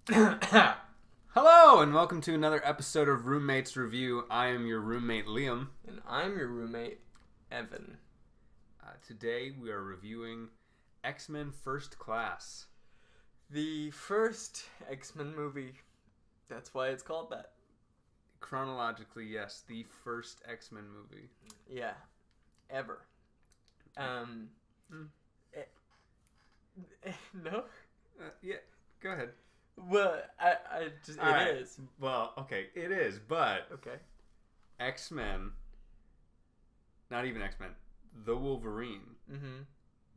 Hello, and welcome to another episode of Roommates Review. I am your roommate, Liam. And I'm your roommate, Evan. Today we are reviewing X-Men First Class. The first X-Men movie. That's why it's called that. Chronologically, yes, the first X-Men movie. Yeah. Ever. No? Yeah, go ahead. Well, it is. Well, okay, it is, but Okay. X-Men, not even X-Men, the Wolverine, Mm-hmm.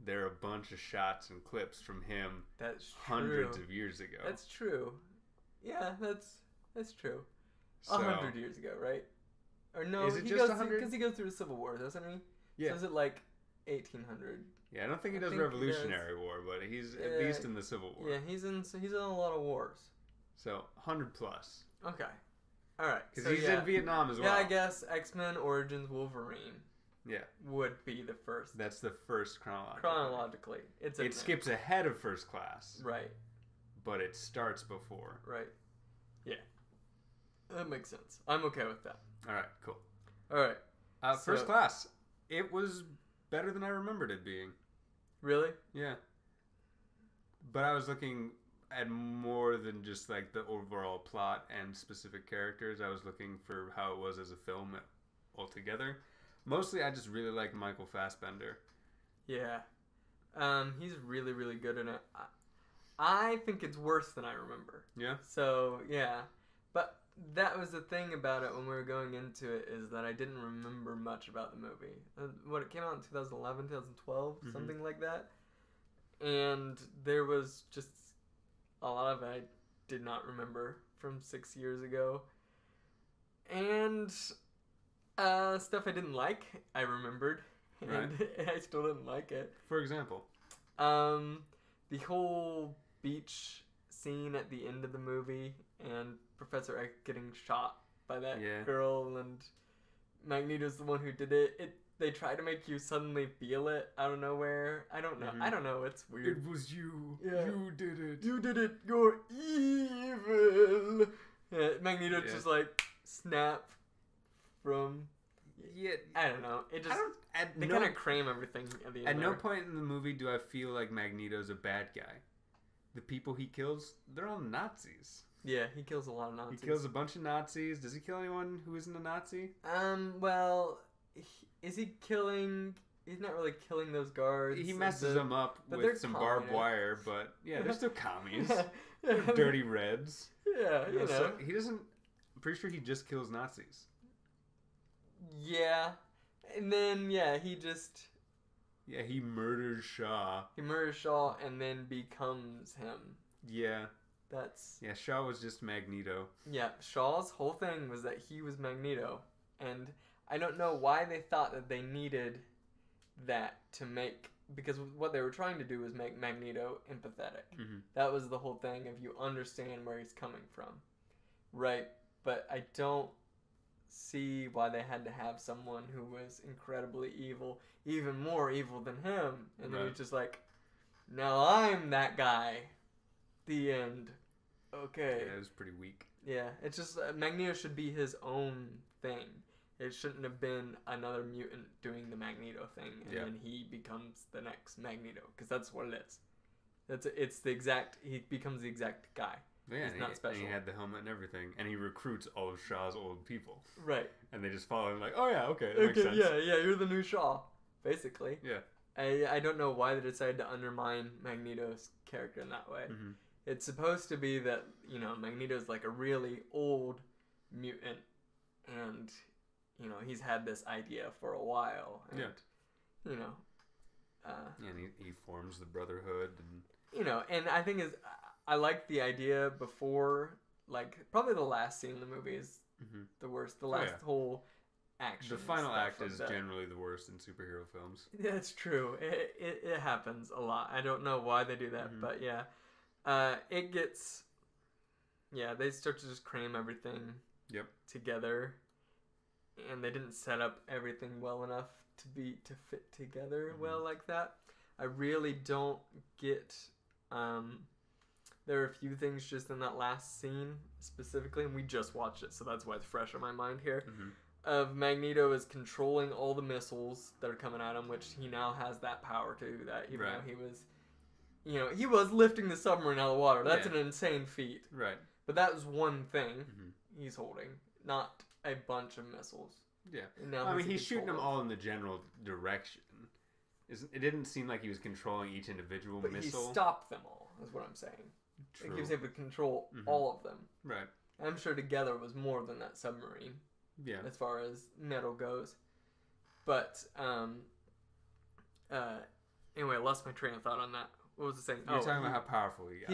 there are a bunch of shots and clips from him That's true. hundreds of years ago. That's true. Yeah, that's true. So, 100 years ago, right? Or no, Is it he just goes 100? because he goes through the Civil War, doesn't he? Yeah. So is it like 1800? Yeah, I don't think he I does think he Revolutionary War, but he's at least in the Civil War. Yeah, he's in a lot of wars. So 100 plus. Okay. All right. Because he's in Vietnam as well. Yeah, I guess X-Men Origins Wolverine. Yeah. Would be the first. That's the first chronologically. Chronologically, it skips ahead of First Class. Right. But it starts before. Right. Yeah. That makes sense. I'm okay with that. All right. Cool. All right. First Class. It was better than I remembered it being. Really? Yeah. But I was looking at more than just like the overall plot and specific characters. I was looking for how it was as a film altogether. Mostly, I just really like Michael Fassbender. Yeah. He's really, really good in it. I think it's worse than I remember. Yeah? So, yeah. But that was the thing about it when we were going into it, is that I didn't remember much about the movie. It came out in 2011, 2012, something like that. And there was just a lot of it I did not remember from 6 years ago. And stuff I didn't like, I remembered. And Right. I still didn't like it. For example? The whole beach scene at the end of the movie and Professor X getting shot by that girl, and Magneto's the one who did it. They try to make you suddenly feel it out of nowhere. I don't know. Mm-hmm. I don't know. It's weird. It was you. Yeah. You did it. You did it. You're evil. Yeah, Magneto just like snap from. Yeah. I don't know. It just they kind of cram everything at the end. At no point in the movie do I feel like Magneto's a bad guy. The people he kills, they're all Nazis. Yeah, he kills a lot of Nazis. He kills a bunch of Nazis. Does he kill anyone who isn't a Nazi? Well, is he killing? He's not really killing those guards. He messes them up with some barbed wire, but yeah, they're still commies. They're dirty Reds. Yeah, you know. So he doesn't. I'm pretty sure he just kills Nazis. Yeah, and then he just. Yeah, he murders Shaw. He murders Shaw and then becomes him. Yeah. Yeah, Shaw was just Magneto. Yeah, Shaw's whole thing was that he was Magneto. And I don't know why they thought that they needed that to make... Because what they were trying to do was make Magneto empathetic. Mm-hmm. That was the whole thing, if you understand where he's coming from. Right? But I don't see why they had to have someone who was incredibly evil, even more evil than him. And then he's just like, now I'm that guy. The end. Okay. Yeah, it was pretty weak. Yeah, it's just Magneto should be his own thing. It shouldn't have been another mutant doing the Magneto thing, and then he becomes the next Magneto, because that's what it is. He becomes the exact guy. Yeah, he's not special. And he had the helmet and everything, and he recruits all of Shaw's old people. Right. And they just follow him like, oh yeah, okay, that makes sense. Yeah, you're the new Shaw, basically. Yeah. I don't know why they decided to undermine Magneto's character in that way. Mm-hmm. It's supposed to be that, Magneto's like a really old mutant, and, he's had this idea for a while. And, and he forms the Brotherhood. And I think I like the idea before, like, probably the last scene in the movie is the worst. The last whole action. The final act is generally the worst in superhero films. Yeah, it's true. It happens a lot. I don't know why they do that, but yeah. It gets... Yeah, they start to just cram everything together. And they didn't set up everything well enough to fit together well like that. I really don't get there are a few things just in that last scene specifically, and we just watched it, so that's why it's fresh in my mind here. Mm-hmm. Of Magneto is controlling all the missiles that are coming at him, which he now has that power to do that, even though he was, he was lifting the submarine out of the water. That's an insane feat. Right. But that was one thing he's holding, not a bunch of missiles. Yeah. Now I mean, he's shooting them all in the general direction. It didn't seem like he was controlling each individual missile. He stopped them all, is what I'm saying. True. He was able to control all of them. Right. I'm sure together was more than that submarine. Yeah. As far as metal goes. But, anyway, I lost my train of thought on that. What was I saying? You're talking about how powerful he got.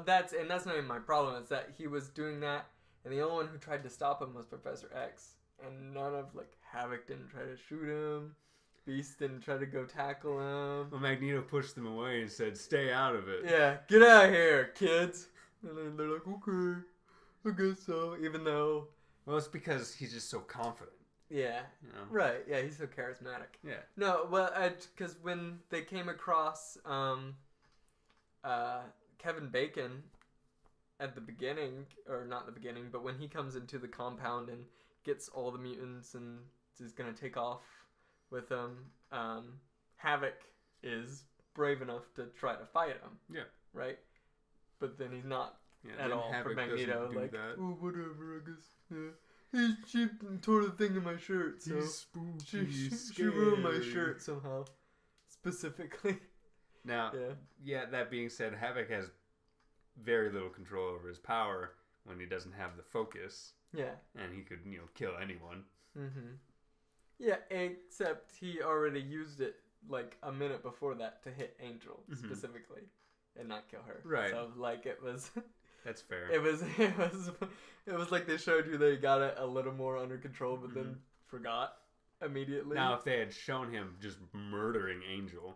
That's not even my problem. It's that he was doing that, and the only one who tried to stop him was Professor X. And none of, Havoc didn't try to shoot him. Beast didn't try to go tackle him. Well, Magneto pushed them away and said, stay out of it. Yeah, get out of here, kids. And then they're like, okay, I guess so. Even though... Well, it's because he's just so confident. Yeah. Right. Yeah, he's so charismatic. Yeah. No, well, because when they came across Kevin Bacon at the beginning, or not the beginning, but when he comes into the compound and gets all the mutants and is going to take off with them, Havoc is brave enough to try to fight him. Yeah. Right? But then he's not at all Havoc for Magneto. Oh, whatever, I guess. Yeah. She tore the thing in my shirt, so he's spooky, she ruined my shirt somehow, specifically. Now, that being said, Havoc has very little control over his power when he doesn't have the focus. Yeah. And he could, kill anyone. Mm-hmm. Yeah, except he already used it, a minute before that to hit Angel, specifically, and not kill her. Right. So, it was... That's fair. It was like they showed you they got it a little more under control, but then forgot immediately. Now, if they had shown him just murdering Angel,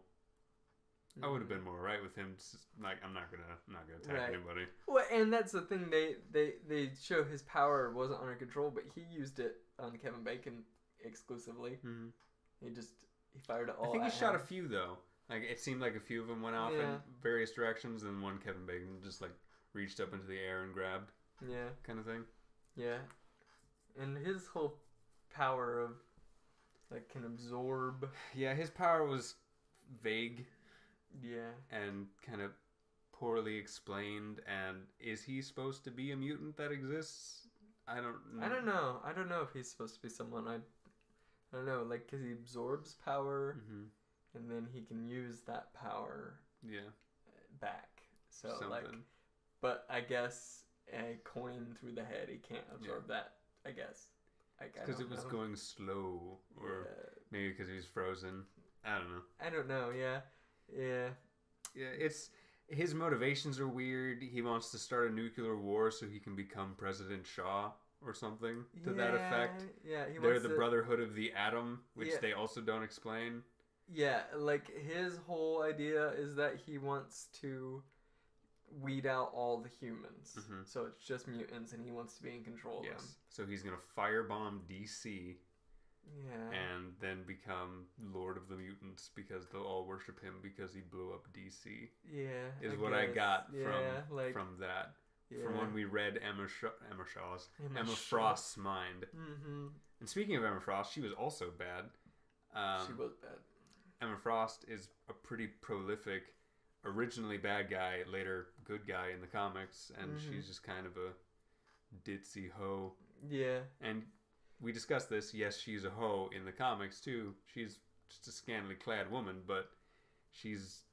I would have been more right with him. Just, I'm not gonna attack anybody. Well, and that's the thing. They show his power wasn't under control, but he used it on Kevin Bacon exclusively. Mm-hmm. He fired it all. I think at he shot him. A few though. It seemed like a few of them went off in various directions, and one Kevin Bacon just reached up into the air and grabbed. Yeah. Kind of thing. Yeah. And his whole power of, can absorb. Yeah, his power was vague. Yeah. And kind of poorly explained. And is he supposed to be a mutant that exists? I don't know. I don't know if he's supposed to be someone. I don't know. Because he absorbs power. Mm-hmm. And then he can use that power. Yeah. Back. So, something. But I guess a coin through the head, he can't absorb that, I guess. Because it was going slow, or maybe because he was frozen. I don't know. I don't know, yeah. Yeah, his motivations are weird. He wants to start a nuclear war so he can become President Shaw or something to that effect. Yeah, they're the Brotherhood of the Atom, which they also don't explain. Yeah, his whole idea is that he wants to weed out all the humans. Mm-hmm. So it's just mutants and he wants to be in control of them. So he's going to firebomb DC. Yeah. And then become Lord of the Mutants because they'll all worship him because he blew up DC. Yeah. Is what I got from that. Yeah. From when we read Emma Frost's mind. Mm-hmm. And speaking of Emma Frost, she was also bad. She was bad. Emma Frost is a pretty prolific, originally bad guy, later good guy in the comics, and she's just kind of a ditzy hoe. Yeah. And we discussed this. Yes, she's a hoe in the comics too. She's just a scantily clad woman, but she's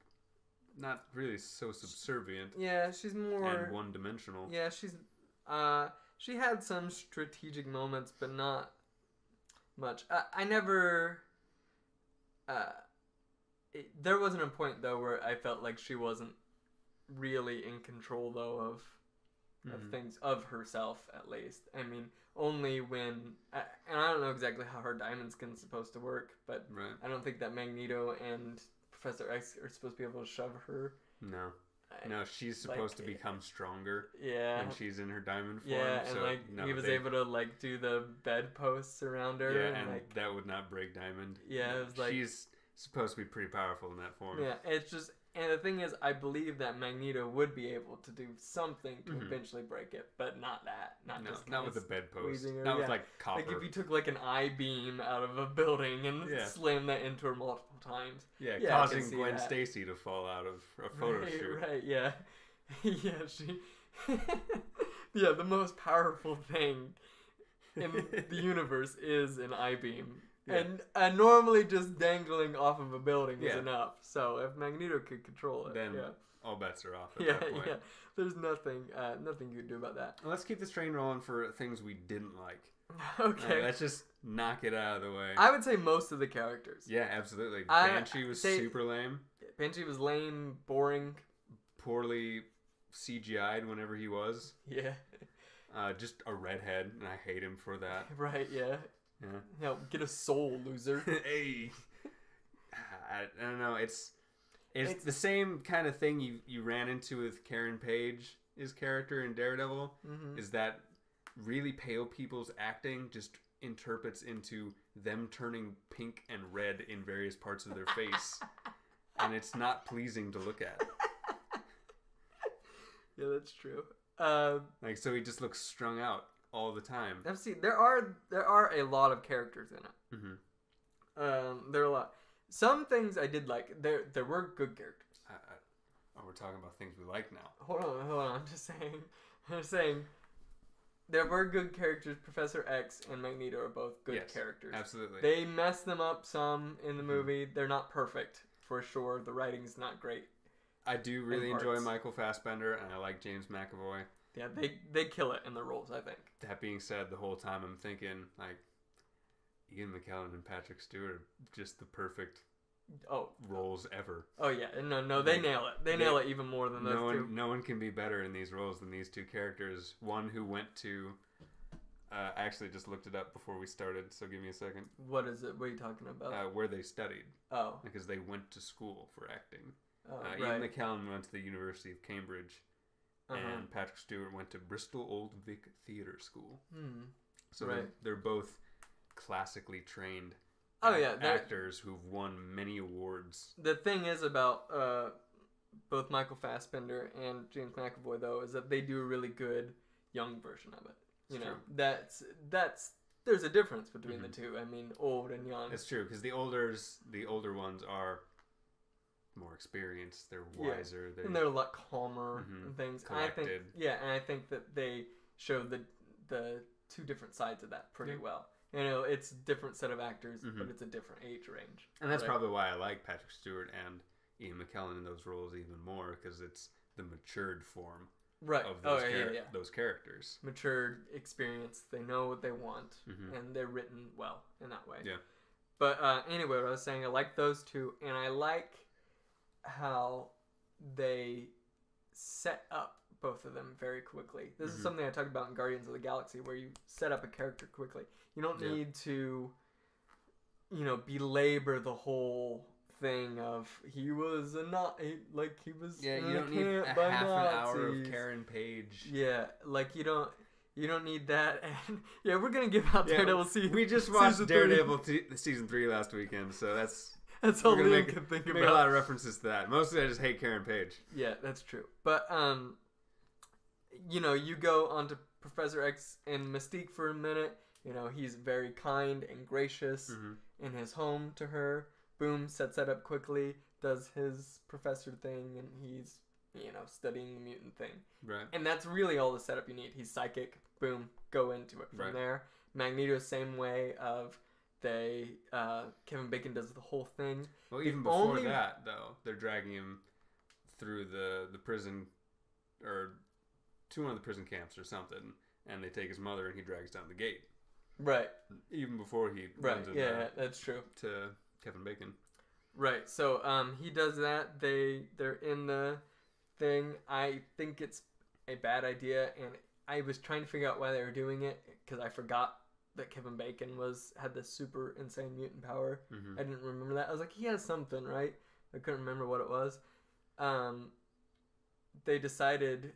not really so subservient. Yeah, she's more and one-dimensional. Yeah, she had some strategic moments, but not much. I never. There wasn't a point though where I felt like she wasn't really in control though of things, of herself at least. I mean, only when and I don't know exactly how her diamond skin's supposed to work, but I don't think that Magneto and Professor X are supposed to be able to shove her. No, she's supposed to become stronger. Yeah, when she's in her diamond form. Yeah, and he was able to do the bedposts around her. Yeah, and that would not break Diamond. Yeah, it was she's supposed to be pretty powerful in that form. Yeah, it's just And the thing is, I believe that Magneto would be able to do something to eventually break it, but not that. Not with the bedpost. Her, not with like copper. Like if you took like an I-beam out of a building and slammed that into her multiple times. Yeah, causing Gwen Stacy to fall out of a photo shoot. Right, yeah. Yeah, yeah, the most powerful thing in the universe is an I-beam. Yeah. And normally just dangling off of a building is enough. So if Magneto could control it, then all bets are off at that point. Yeah, there's nothing you can do about that. Well, let's keep this train rolling for things we didn't like. Okay. Let's just knock it out of the way. I would say most of the characters. Yeah, absolutely. Banshee was super lame. Banshee was lame, boring. Poorly CGI'd whenever he was. Yeah. Just a redhead, and I hate him for that. Right, yeah. Yeah. Get a soul, loser. Hey. I don't know. It's the same kind of thing you ran into with Karen Page's character in Daredevil. Is that really pale people's acting just interprets into them turning pink and red in various parts of their face. And it's not pleasing to look at. Yeah, that's true. So he just looks strung out all the time. See, there are a lot of characters in it. There are a lot. Some things I did like. There were good characters. We're talking about things we like now. Hold on. I'm just saying. There were good characters. Professor X and Magneto are both good characters. Absolutely. They messed them up some in the movie. They're not perfect, for sure. The writing's not great. I do really enjoy Michael Fassbender, and I like James McAvoy. Yeah, they kill it in the roles, I think. That being said, the whole time I'm thinking, like, Ian McKellen and Patrick Stewart are just the perfect roles ever. Oh, yeah. No, they nail it. They nail it even more than those two. No one can be better in these roles than these two characters. One who went to... I actually just looked it up before we started, so give me a second. What is it? What are you talking about? Where they studied. Oh. Because they went to school for acting. Right. Ian McKellen went to the University of Cambridge, and Patrick Stewart went to Bristol Old Vic Theatre School. So they're both classically trained actors who've won many awards. The thing is about both Michael Fassbender and James McAvoy, though, is that they do a really good young version of it. You know, that's there's a difference between the two. I mean, old and young. It's true, because the older ones are more experienced, they're wiser, and they're a lot calmer and things. Collected. And I think that they show the two different sides of that pretty well. You know, it's a different set of actors, but it's a different age range. And that's probably why I like Patrick Stewart and Ian McKellen in those roles even more, because it's the matured form of those characters. Matured, experienced, they know what they want, and they're written well in that way. Yeah. But anyway, what I was saying, I like those two, and I like how they set up both of them very quickly. This is something I talked about in Guardians of the Galaxy, where you set up a character quickly. You don't need to, belabor the whole thing of he was he was you don't need a half an hour of Karen Page. Yeah, like you don't need that. And we're gonna give out Daredevil season. We just watched Daredevil season 3 last weekend, so that's all Liam can think about. Make a lot of references to that. Mostly I just hate Karen Page. Yeah, that's true. But you go onto Professor X and Mystique for a minute. He's very kind and gracious in his home to her. Boom, sets that up quickly, does his professor thing, and he's, studying the mutant thing. Right. And that's really all the setup you need. He's psychic. Boom, go into it from there. Magneto, same way of Kevin Bacon does the whole thing. Well, even before that, though, they're dragging him through the prison, or to one of the prison camps or something, and they take his mother and he drags down the gate. Right. Even before he runs that's true. To Kevin Bacon. Right. So he does that. They're in the thing. I think it's a bad idea, and I was trying to figure out why they were doing it, because I forgot that Kevin Bacon had this super insane mutant power. I didn't remember that. I was like, he has something, right? I couldn't remember what it was. They decided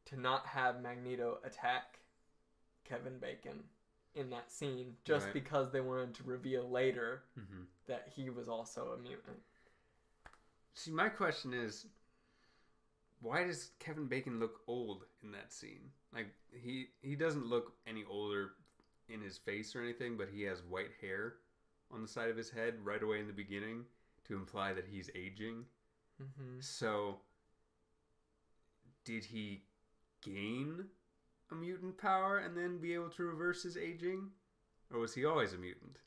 to not have Magneto attack Kevin Bacon in that scene, just because they wanted to reveal later that he was also a mutant. See, my question is, why does Kevin Bacon look old in that scene? Like, he doesn't look any older in his face or anything, but he has white hair on the side of his head right away in the beginning to imply that he's aging. Mm-hmm. So, did he gain a mutant power and then be able to reverse his aging? Or was he always a mutant?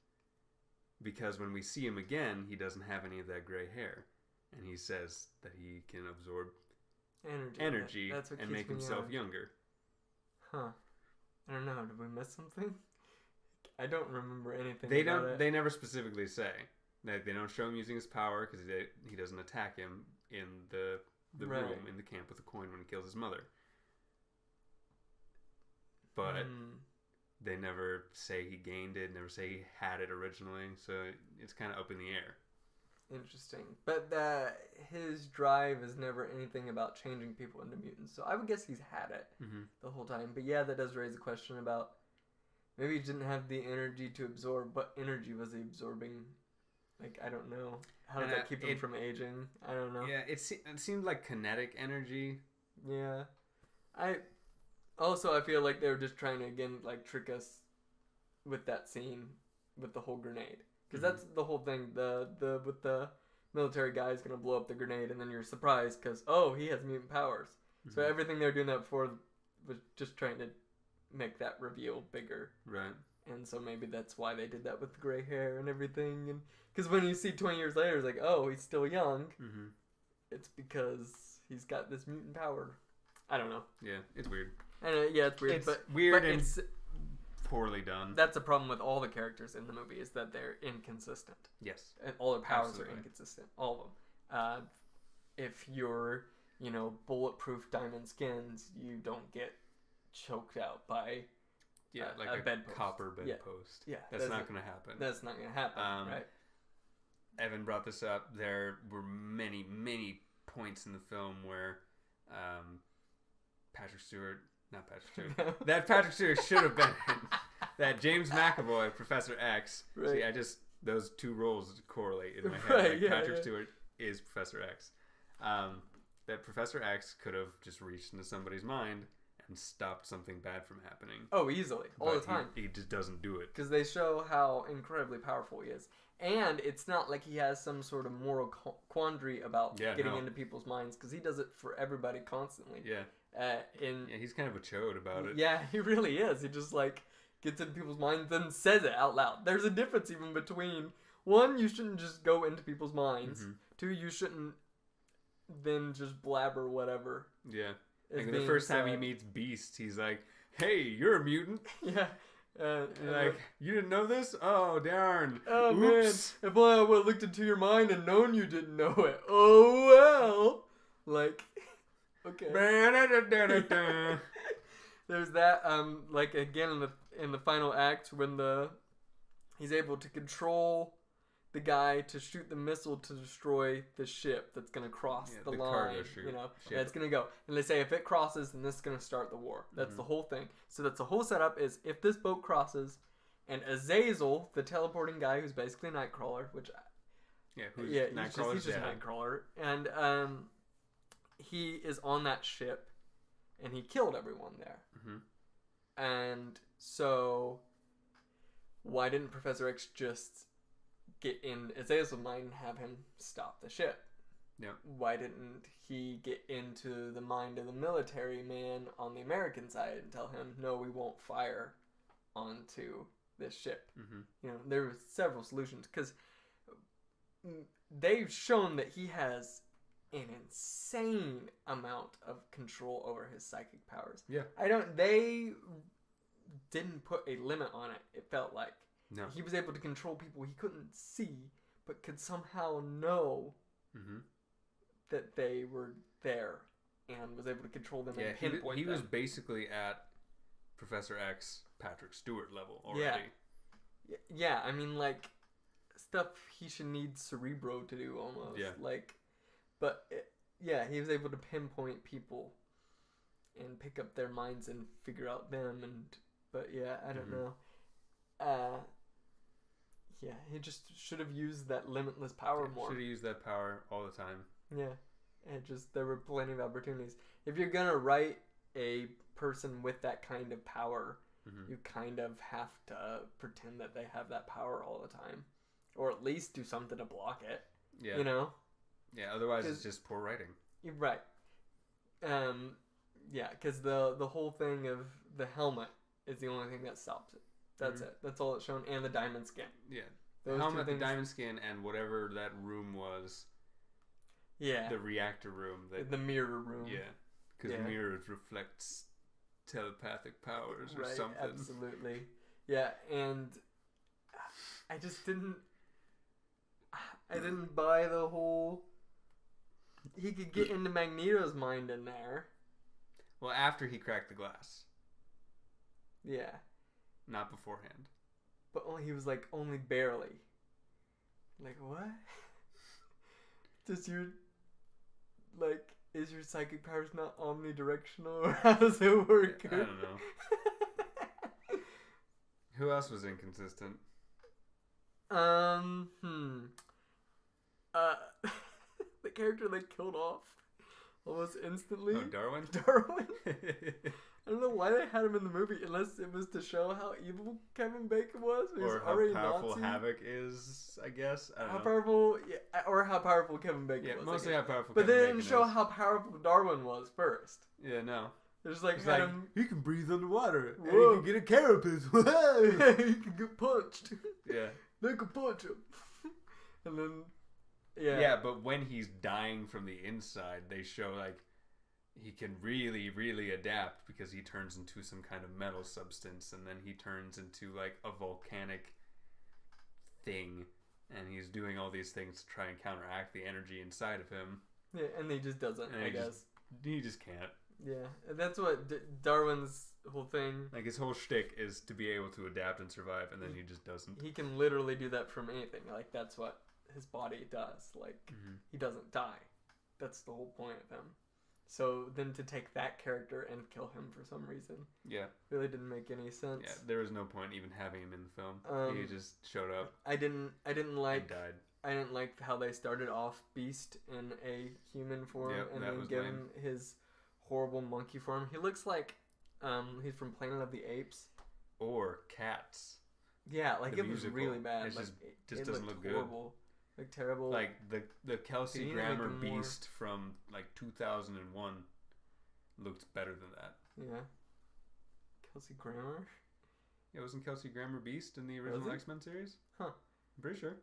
Because when we see him again, he doesn't have any of that gray hair. And he says that he can absorb energy That's what and keeps make me himself young. younger. Huh. I don't know. Did we miss something? I don't remember anything They about don't. it. They never specifically say. Like, they don't show him using his power because he doesn't attack him in the Right. room in the camp with the coin when he kills his mother. But they never say he gained it. Never say he had it originally. So it's kind of up in the air. Interesting. But his drive is never anything about changing people into mutants. So I would guess he's had it the whole time. But yeah, that does raise a question about maybe he didn't have the energy to absorb. What energy was he absorbing? Like, I don't know. How did that keep him from aging? I don't know. Yeah, it seemed like kinetic energy. Yeah. I feel like they were just trying to, again, like, trick us with that scene with the whole grenade. Because that's the whole thing. With the military guy is going to blow up the grenade, and then you're surprised because, oh, he has mutant powers. Mm-hmm. So everything they were doing that before was just trying to make that reveal bigger. Right. And so maybe that's why they did that with the gray hair and everything. And because when you see 20 years later, it's like, oh, he's still young. Mm-hmm. It's because he's got this mutant power. I don't know. Yeah, it's weird. Yeah, it's weird. It's but weird but and it's poorly done. That's a problem with all the characters in the movie is that they're inconsistent. Yes. And all their powers Absolutely. are inconsistent. All of them. If you're, bulletproof diamond skins, you don't get choked out by like a bedpost. copper bedpost. Yeah. That's not going to happen. That's not going to happen, right? Evan brought this up. There were many, many points in the film where Patrick Stewart that Patrick Stewart should have been in. That James McAvoy, Professor X. Right. See, those two roles correlate in my head. Right, Like yeah, Patrick yeah. Stewart is Professor X. That Professor X could have just reached into somebody's mind and stopped something bad from happening. Oh, easily. All the time. He just doesn't do it. Because they show how incredibly powerful he is. And it's not like he has some sort of moral quandary about getting into people's minds, because he does it for everybody constantly. Yeah. He's kind of a chode about it. Yeah, he really is. He just, gets into people's minds and says it out loud. There's a difference even between, one, you shouldn't just go into people's minds. Mm-hmm. Two, you shouldn't then just blabber whatever. Yeah. Like the first time he meets Beast, he's like, hey, you're a mutant. Yeah. You didn't know this? Oh, darn. Oh, oops. Man. If I would have looked into your mind and known you didn't know it. Oh, well. Okay. There's that, again, in the final act, when he's able to control the guy to shoot the missile to destroy the ship that's going to cross the line, that's going to go. And they say if it crosses, then this is going to start the war. That's the whole thing. So that's the whole setup is if this boat crosses, and Azazel, the teleporting guy who's basically a Nightcrawler, which... he's just a Nightcrawler. And he is on that ship, and he killed everyone there. Mm-hmm. And so why didn't Professor X just get in Azazel's mind and have him stop the ship? Yeah. Why didn't he get into the mind of the military man on the American side and tell him, no, we won't fire onto this ship? Mm-hmm. There were several solutions, because they've shown that he has an insane amount of control over his psychic powers. Yeah. They didn't put a limit on it, it felt like. No. He was able to control people he couldn't see, but could somehow know that they were there, and was able to control them and pinpoint he them. was basically at Professor X, Patrick Stewart level already. Yeah, I mean, stuff he should need Cerebro to do almost. Yeah. He was able to pinpoint people and pick up their minds and figure out them. But I don't know. Yeah, he just should have used that limitless power more. Should have used that power all the time. Yeah, and just there were plenty of opportunities. If you're gonna write a person with that kind of power, you kind of have to pretend that they have that power all the time, or at least do something to block it. Yeah, you know. Yeah, otherwise it's just poor writing. You're right. Yeah, because the whole thing of the helmet is the only thing that stops it. That's it. That's all it's shown, and the diamond skin. Yeah, the helmet, the diamond skin, and whatever that room was. Yeah. The reactor room. The mirror room. Yeah, because mirrors reflects telepathic powers or something. Absolutely. Yeah, and I just didn't. I didn't buy the whole. He could get into Magneto's mind in there. Well, after he cracked the glass. Yeah. Not beforehand. But he was like only barely. Like what? Does your is your psychic powers not omnidirectional, or how does it work? I don't know. Who else was inconsistent? The character they killed off almost instantly. Oh, Darwin? Darwin? I don't know why they had him in the movie, unless it was to show how evil Kevin Bacon was. Or how powerful Havoc is, I guess. I don't know. Powerful, yeah, or how powerful Kevin Bacon was. Yeah, mostly how powerful Kevin Bacon is. But they didn't show how powerful Darwin was first. Yeah, no. There's like, he can breathe underwater. Whoa. And he can get a carapace. Whoa. He can get punched. Yeah. They can punch him. And then, yeah. Yeah, but when he's dying from the inside, they show like he can really, really adapt because he turns into some kind of metal substance, and then he turns into like a volcanic thing, and he's doing all these things to try and counteract the energy inside of him. Yeah, and he just doesn't, I guess. He just can't. Yeah, that's what Darwin's whole thing. Like his whole shtick is to be able to adapt and survive, and then he just doesn't. He can literally do that from anything. Like that's what his body does. Like he doesn't die. That's the whole point of him. So then to take that character and kill him for some reason, really didn't make any sense. Yeah, there was no point even having him in the film. He just showed up. I didn't like. He died. I didn't like how they started off Beast in a human form and then give him his horrible monkey form. He looks like he's from Planet of the Apes. Or Cats. Yeah, like it was really bad. It like, just doesn't look horrible. Like terrible. Like the Kelsey Grammer Beast from like 2001 looked better than that. Yeah. Kelsey Grammer? Yeah, wasn't Kelsey Grammer Beast in the original X-Men series? Huh. I'm pretty sure.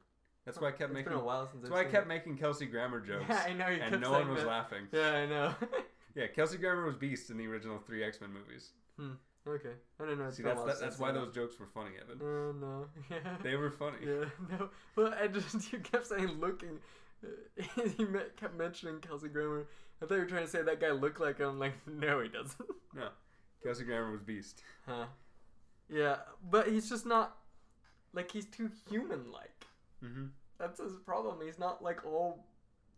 That's why I kept making. It's been a while since. That's why I kept making Kelsey Grammer jokes. Yeah, I know you kept and no one was laughing. Yeah, I know. Yeah, Kelsey Grammer was Beast in the original 3 X-Men movies. Okay, I don't know. See, that's why those jokes were funny, Evan. Oh no, yeah. They were funny. Yeah, no. Well, you kept saying looking. You kept mentioning Kelsey Grammer. I thought you were trying to say that guy looked like him. Like, no, he doesn't. No, Kelsey Grammer was Beast. Huh. Yeah, but he's just not. Like, he's too human-like. That's his problem. He's not like all.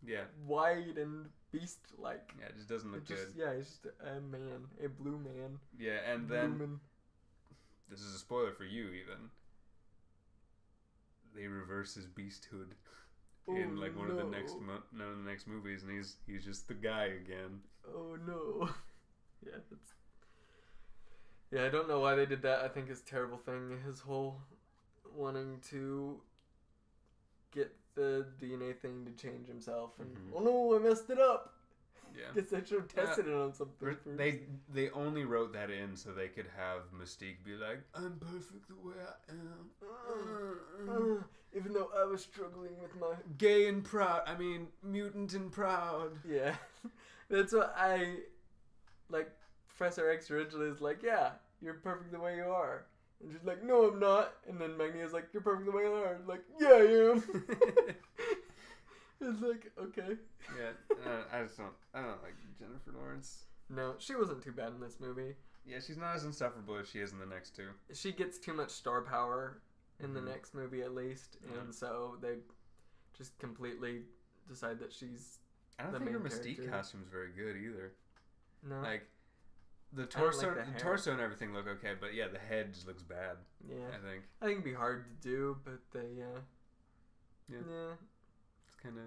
Yeah. Wide and beast-like. Yeah, it just doesn't look good. Yeah, he's just a man, a blue man. Yeah, and then this is a spoiler for you even. They reverse his beasthood in like one of the next movies, and he's just the guy again. Oh no. Yeah, I don't know why they did that. I think it's a terrible thing. His whole wanting to get the DNA thing to change himself, and oh no, I messed it up. Yeah, guess I should have tested it on something first. They only wrote that in so they could have Mystique be like, I'm perfect the way I am. Even though I was struggling with my gay and proud. I mean, mutant and proud. Yeah, that's what I like. Professor X originally is like, yeah, you're perfect the way you are. And she's like, no, I'm not. And then Magneto's like, you're perfect the way you are. I'm like, yeah, I am. It's like, okay. Yeah, I don't like Jennifer Lawrence. No, she wasn't too bad in this movie. Yeah, she's not as insufferable as she is in the next two. She gets too much star power in the next movie, at least. And so they just completely decide that she's I don't think her Mystique costume's very good either. No. Like, The I don't torso, like the the hair. torso and everything look okay, but yeah, the head just looks bad. Yeah. I think. I think it'd be hard to do, but yeah. Yeah. It's kind of.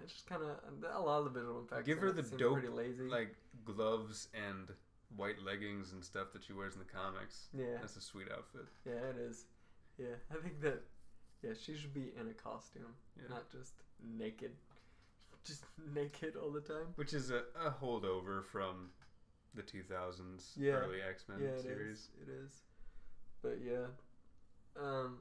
It's just kind of a lot of the visual effects. Give her in it the seem dope, pretty lazy. like gloves and white leggings and stuff that she wears in the comics. Yeah. That's a sweet outfit. Yeah, it is. Yeah, I think that. Yeah, she should be in a costume, Yeah. not just naked. Just naked all the time. Which is a holdover from the 2000s Yeah. early X-Men series. It is. But yeah. I'm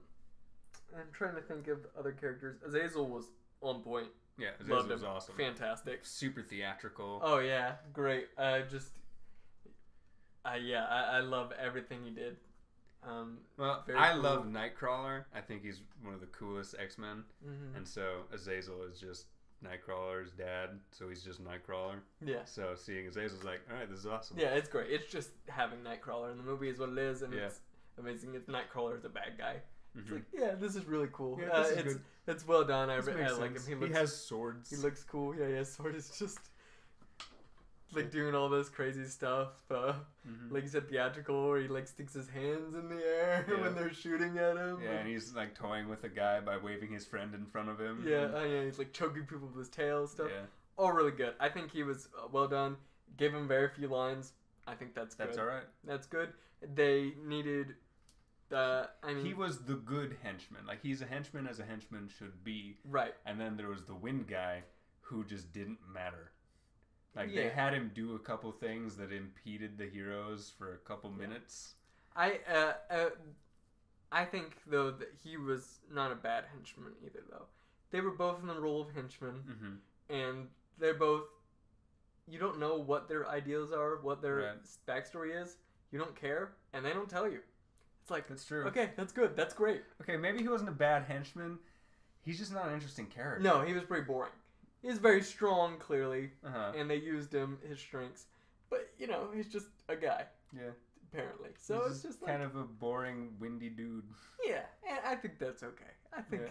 trying to think of other characters. Azazel was on point. Yeah, Loved Azazel was him. awesome. Fantastic. Super theatrical. Oh yeah, great. I love everything he did. Well, very I cool. love Nightcrawler. I think he's one of the coolest X-Men. Mm-hmm. And so Azazel is just Nightcrawler's dad, so he's just Nightcrawler. Yeah. So seeing Azazel's like, all right, this is awesome. Yeah, it's great. It's just having Nightcrawler in the movie is what it is, and Yeah. it's amazing. It's Nightcrawler is a bad guy. It's Mhm. like, yeah, this is really cool. Yeah, this is it's good. it's well done. I This makes like him. sense. He looks has swords. he looks cool. Yeah, his sword is just like doing all this crazy stuff. Mhm. Like you said, theatrical, where he like sticks his hands in the air Yeah. when they're shooting at him. Yeah, and he's like toying with a guy by waving his friend in front of him. Yeah, he's like choking people with his tail and stuff. Yeah. All really good. I think he was well done. Gave him very few lines. I think that's good. That's all right. That's good. They needed He was the good henchman. Like, he's a henchman as a henchman should be. right. And then there was the wind guy who just didn't matter. Like, Yeah. they had him do a couple things that impeded the heroes for a couple minutes. I think though that he was not a bad henchman either. Though they were both in the role of henchmen, Mm-hmm. and they're both. You don't know what their ideals are, what their Right. backstory is. You don't care, and they don't tell you. It's like, That's true. okay, that's good, that's great. Okay, maybe he wasn't a bad henchman. He's just not an interesting character. No, he was pretty boring. He's very strong, clearly, Uh-huh. and they used his strengths. But he's just a guy, Yeah. apparently. So He's it's just kind of a boring, windy dude. yeah, and I think that's okay. I think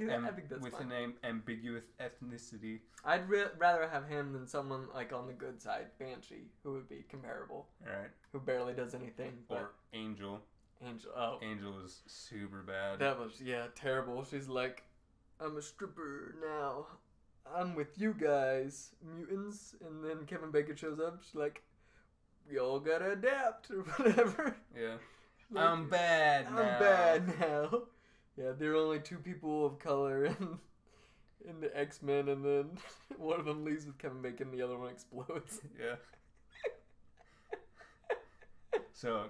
that's with fine. an ambiguous ethnicity. I'd rather have him than someone like on the good side, Banshee, who would be comparable, All right. who barely does anything. But Or Angel. Angel, oh, Angel was super bad. that was terrible. She's like, I'm a stripper now. I'm with you guys, mutants. And then Kevin Bacon shows up. She's like, we all gotta adapt or whatever. Yeah. Like, I'm bad now. I'm bad now. Yeah, there are only two people of color in the X-Men, and then one of them leaves with Kevin Bacon, the other one explodes. Yeah. So,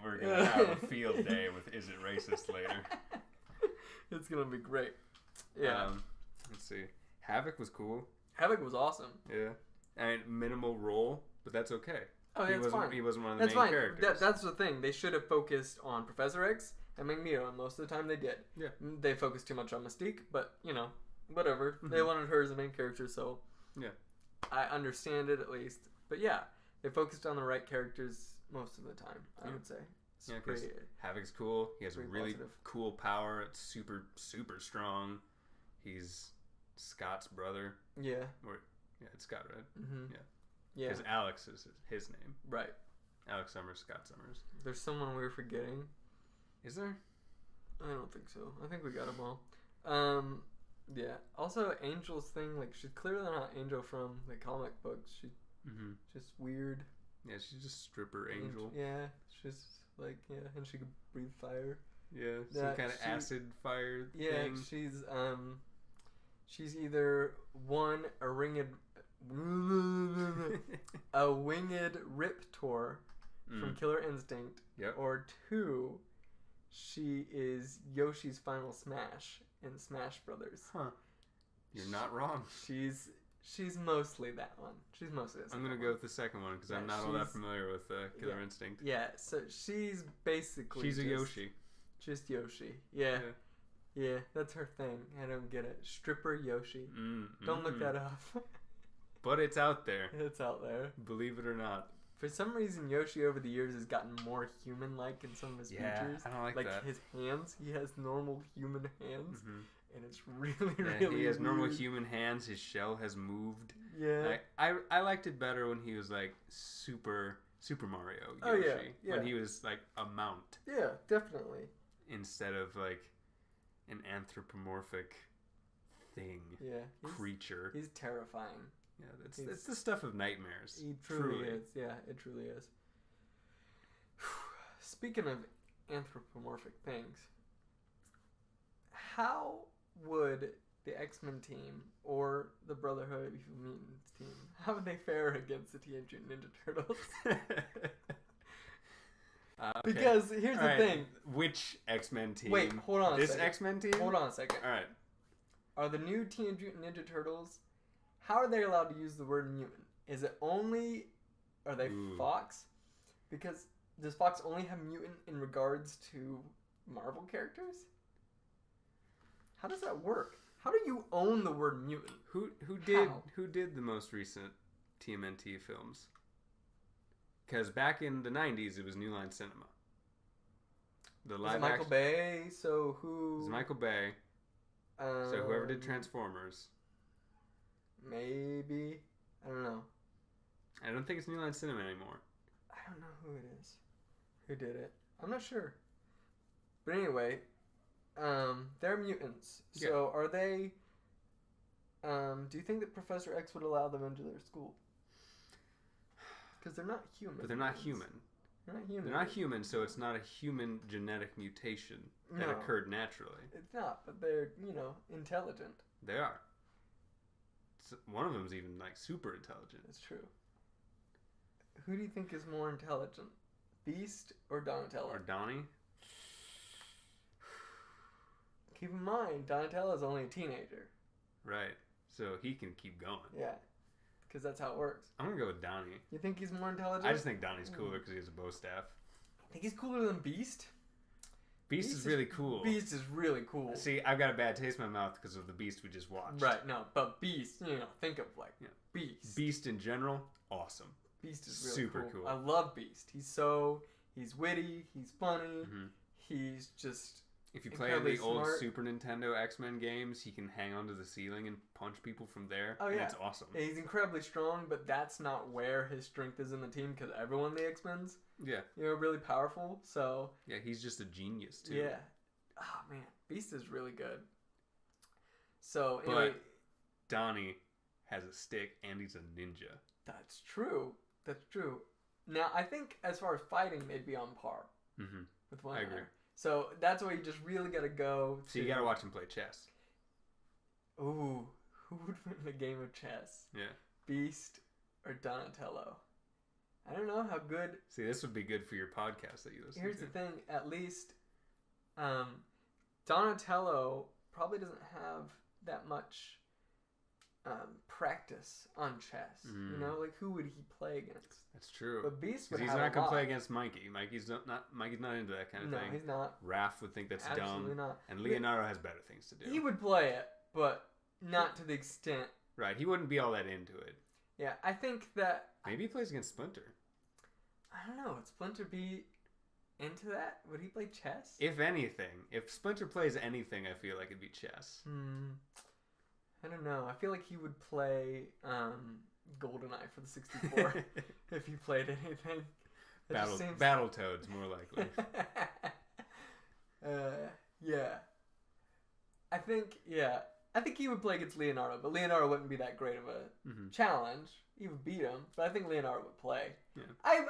we're going to have a field day with Is It Racist later. It's gonna be great. Yeah. Let's see. Havoc was cool. Havoc was awesome. Yeah. And minimal role, but that's okay. Oh, yeah, that's fine. He wasn't one of the That's main fine. characters. That's the thing. They should have focused on Professor X and Magneto, and most of the time they did. Yeah. They focused too much on Mystique, but, whatever. Mm-hmm. They wanted her as the main character, so... Yeah. I understand it, at least. But, yeah, they focused on the right characters most of the time, I would say. It's Yeah, 'cause pretty... Havoc's cool. He has a pretty really positive. cool power. It's super, super strong. He's Scott's brother. Yeah. It's Scott, right? Mm-hmm. Yeah. Yeah. Because Alex is his name. Right. Alex Summers, Scott Summers. There's someone we're forgetting. Is there? I don't think so. I think we got them all. Yeah. Also, Angel's thing, like, she's clearly not Angel from the comic books. She's Mm-hmm. just weird. Yeah, she's just stripper angel. Yeah. She's like, and she could breathe fire. Yeah, some That kind of she- acid fire Yeah, thing. she's either one, a winged Riptor from Killer Instinct, Yep. or two, she is Yoshi's final smash in Smash Brothers. Huh. You're not wrong. She's mostly that one. She's mostly the I'm going to second go one. with the second one because I'm Yeah, not all that she's- familiar with Killer Instinct. Yeah, so she's basically She's a just- Yoshi. Just Yoshi. Yeah, that's her thing. I don't get it. Stripper Yoshi. Don't look that up. But it's out there. It's out there. Believe it or not. For some reason, Yoshi over the years has gotten more human-like in some of his features. I don't like that. His hands, he has normal human hands, and it's really, Yeah, really he has normal weird. human hands. His shell has moved. Yeah. I liked it better when he was like Super Mario Yoshi. Oh, yeah. When he was like a mount Yeah, definitely. instead of like an anthropomorphic thing. Yeah. Creature. He's terrifying. Yeah, it's the stuff of nightmares. He truly is. Yeah, it truly is. Speaking of anthropomorphic things, how would the X-Men team or the Brotherhood of Mutants team, how would they fare against the Teenage Mutant Ninja Turtles? Okay. Because here's the thing. Which X-Men team? Wait, hold on a This second. X-Men team? Hold on a second. Alright. Are the new Teenage Mutant Ninja Turtles, how are they allowed to use the word mutant? Is it only, are they Fox? Because does Fox only have mutant in regards to Marvel characters? How does that work? How do you own the word mutant? Who did the most recent TMNT films? Because back in the 90s, it was New Line Cinema. The live Michael Bay, so who? It was Michael Bay. So whoever did Transformers. Maybe. I don't know. I don't think it's New Line Cinema anymore. I don't know who it is. Who did it? I'm not sure. But anyway, they're mutants. So are they... do you think that Professor X would allow them into their school? Because they're not human. But they're not human. They're not human. They're not human, so it's not a human genetic mutation that occurred naturally. It's not, but they're, intelligent. They are. One of them's even, like, super intelligent. That's true. Who do you think is more intelligent? Beast or Donatello? Or Donnie? Keep in mind, Donatello's only a teenager. Right. So he can keep going. Yeah. Because that's how it works. I'm going to go with Donnie. You think he's more intelligent? I just think Donnie's cooler because he has a bow staff. Think he's cooler than Beast? Beast is really cool. Beast is really cool. See, I've got a bad taste in my mouth because of the Beast we just watched. Right, no, but Beast, think of Beast. Beast in general, awesome. Beast is really super cool. I love Beast. He's witty, he's funny, he's just if you play the old Super Nintendo X-Men games, he can hang onto the ceiling and punch people from there. Oh, yeah. And it's awesome. Yeah, he's incredibly strong, but that's not where his strength is in the team because everyone in the X-Men's really powerful. So yeah, he's just a genius too. Yeah. Oh man, Beast is really good. So anyway, but Donnie has a stick and he's a ninja. That's true. That's true. Now I think as far as fighting, they'd be on par with one another. I agree. So that's why you just really got to go. So you got to watch him play chess. Ooh, who would win a game of chess? Yeah. Beast or Donatello? I don't know how good. See, this would be good for your podcast that you listen to. Here's the thing. At least Donatello probably doesn't have that much practice on chess. Like who would he play against? That's true. But Beast would have he's not gonna play against Mikey. Mikey's not into that kind of thing. No, he's not. Raph would think that's Absolutely dumb. Not. And Leonardo has better things to do. He would play it, but not to the extent. Right. He wouldn't be all that into it. Yeah, I think that maybe he plays against Splinter. I don't know. Would Splinter be into that? Would he play chess? If anything, if Splinter plays anything, I feel like it'd be chess. I don't know. I feel like he would play GoldenEye for the 64 if he played anything. Battletoads, more likely. Yeah. I think he would play against Leonardo, but Leonardo wouldn't be that great of a challenge. He would beat him, but I think Leonardo would play. Yeah.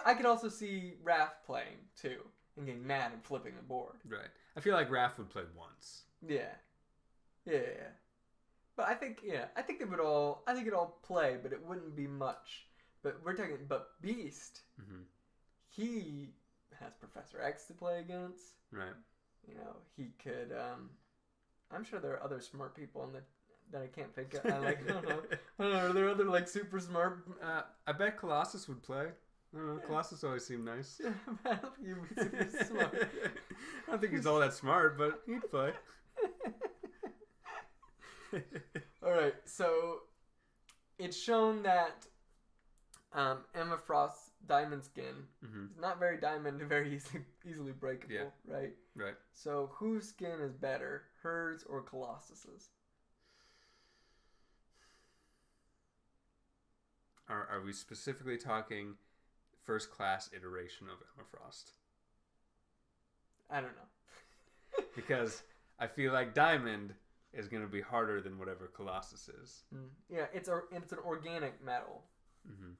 I could also see Raph playing too and getting mad and flipping the board. Right. I feel like Raph would play once. Yeah. But I think it'd all play, but it wouldn't be much. But Beast, he has Professor X to play against. Right. He could. I'm sure there are other smart people that I can't think of. I don't know. Are there other super smart? I bet Colossus would play. I don't know. Yeah. Colossus always seemed nice. Yeah, I don't think he would be super smart. I don't think he's all that smart, but he'd play. All right, so it's shown that Emma Frost diamond skin. Mm-hmm. He's not very diamond, very easily breakable, right? Right. So whose skin is better, hers or Colossus's? Are we specifically talking first class iteration of Emma Frost? I don't know. Because I feel like diamond is going to be harder than whatever Colossus is. Yeah, it's an organic metal. Mm-hmm.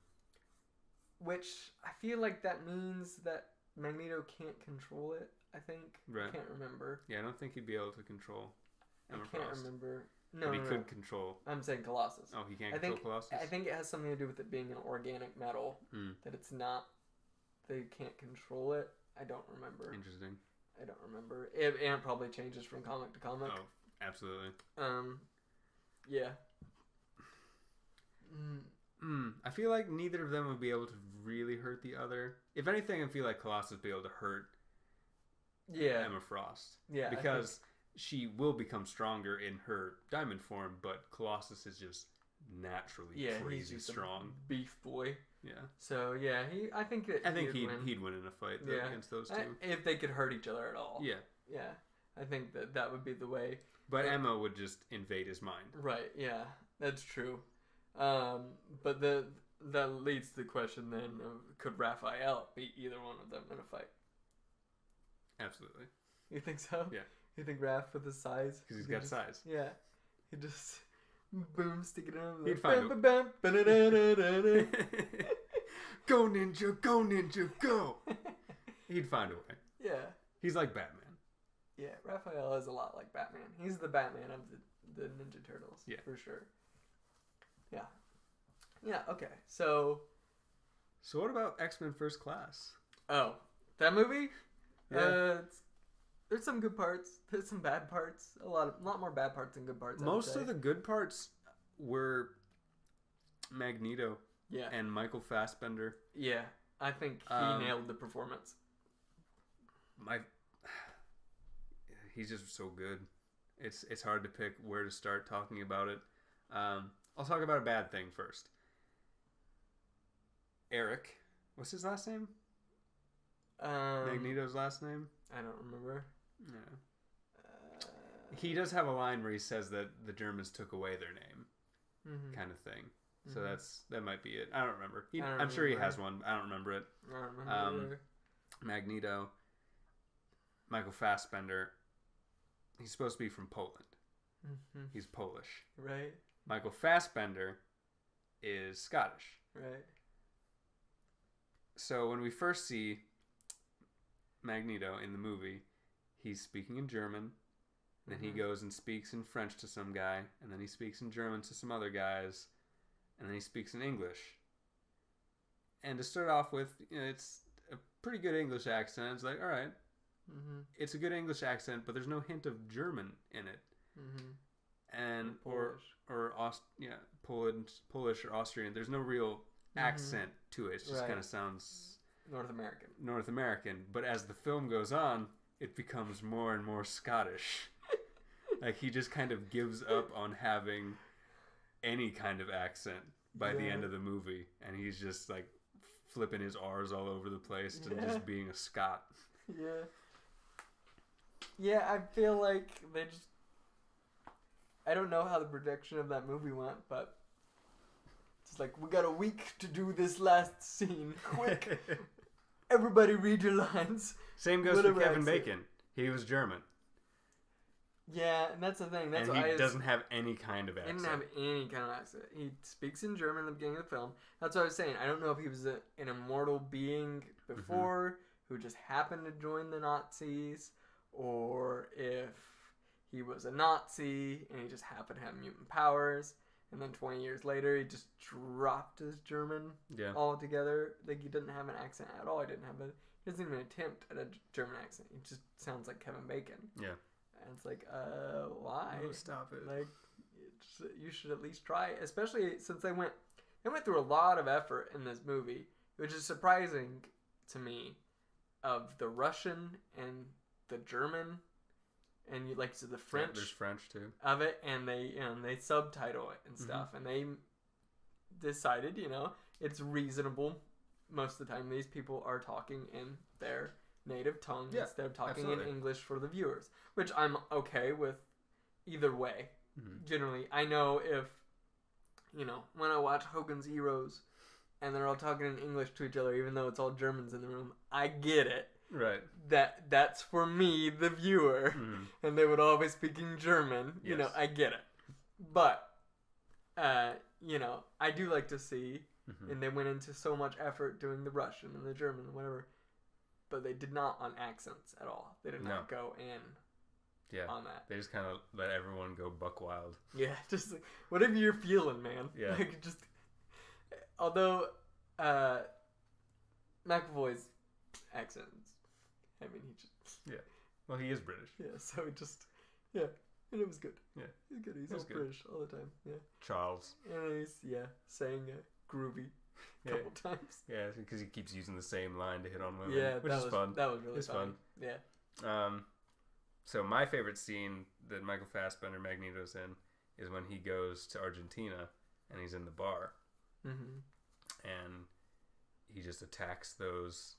Which I feel like that means that Magneto can't control it, I think. Right. I can't remember. Yeah, I don't think he'd be able to control Emma I can't Frost. remember. But he could control. I'm saying Colossus. Oh, he can't control Colossus? I think it has something to do with it being an organic metal. That it's not... They can't control it. I don't remember. Interesting. I don't remember. And it probably changes from comic to comic. Oh, absolutely. Yeah. I feel like neither of them would be able to really hurt the other. If anything, I feel like Colossus would be able to hurt Emma Frost. Yeah. Because she will become stronger in her diamond form, but Colossus is just naturally crazy he's strong. A beef boy. Yeah. So yeah, I think he'd win in a fight against those two. If they could hurt each other at all. Yeah. Yeah. I think that would be the way. But Emma would just invade his mind. Right, yeah. That's true. But that leads to the question then of, could Raphael beat either one of them in a fight? Absolutely. You think so? Yeah. You think Raph with his size? Because he's got size. Yeah. He just boom, stick it in. He'd find Go ninja, go ninja, go. He'd find a way. Yeah. He's like Batman. Yeah, Raphael is a lot like Batman. He's the Batman of the Ninja Turtles. Yeah. For sure. Yeah. Yeah, okay. So what about X-Men First Class? Oh, that movie? Yeah. There's some good parts. There's some bad parts. A lot more bad parts than good parts. Most of the good parts were Magneto. Yeah. And Michael Fassbender. Yeah, I think he nailed the performance. He's just so good. It's hard to pick where to start talking about it. I'll talk about a bad thing first. Eric, what's his last name? Magneto's last name? I don't remember. Yeah. He does have a line where he says that the Germans took away their name, kind of thing. So that might be it. I don't remember. I'm sure he has one. I don't remember it. I don't remember. Magneto, Michael Fassbender. He's supposed to be from Poland. He's Polish. Right. Michael Fassbender is Scottish. Right. So when we first see Magneto in the movie, he's speaking in German. Then he goes and speaks in French to some guy. And then he speaks in German to some other guys. And then he speaks in English. And to start off with, it's a pretty good English accent. It's like, all right. It's a good English accent, but there's no hint of German in it. And Polish or Austrian. There's no real accent to it. It just kind of sounds North American. But as the film goes on, it becomes more and more Scottish. Like he just kind of gives up on having any kind of accent by the end of the movie, and he's just like flipping his R's all over the place and just being a Scot. Yeah, I feel like they just... I don't know how the production of that movie went, but it's like, we got a week to do this last scene. Quick! Everybody read your lines. Same goes for Kevin Bacon. He was German. Yeah, and that's the thing. And he doesn't have any kind of accent. He didn't have any kind of accent. He speaks in German at the beginning of the film. That's what I was saying. I don't know if he was an immortal being before who just happened to join the Nazis, or if he was a Nazi and he just happened to have mutant powers, and then 20 years later he just dropped his German altogether. Like, he didn't have an accent at all. He doesn't even attempt at a German accent. He just sounds like Kevin Bacon. Yeah. And it's like, why? No, stop it. Like, you should at least try, especially since they went through a lot of effort in this movie, which is surprising to me, of the Russian and the German, and the French. There's French too. Of it, and they subtitle it and stuff, and they decided, it's reasonable most of the time these people are talking in their native tongue Yeah, instead of talking absolutely. in English for the viewers, which I'm okay with either way. Mhm. Generally, I know if, when I watch Hogan's Heroes and they're all talking in English to each other, even though it's all Germans in the room, I get it. Right. That's for me, the viewer, Mhm. and they would all be speaking German. Yes. I get it. But, I do like to see, Mhm. and they went into so much effort doing the Russian and the German and whatever, but they did not on accents at all. They did not go in Yeah. on that. They just kind of let everyone go buck wild. Yeah, just like, whatever you're feeling, man. Yeah. Like, just, although, McAvoy's accents, I mean, he just, Well, he is British. yeah, so it just, yeah, and it was good. Yeah. It was good. He's It was all good. British all the time. Yeah. Charles. And he's, saying groovy a Yeah. couple times. Yeah, because he keeps using the same line to hit on women. Yeah, which is fun. That was really It's funny. fun. Yeah. So my favorite scene that Michael Fassbender Magneto's in is when he goes to Argentina and he's in the bar Mm-hmm. and he just attacks those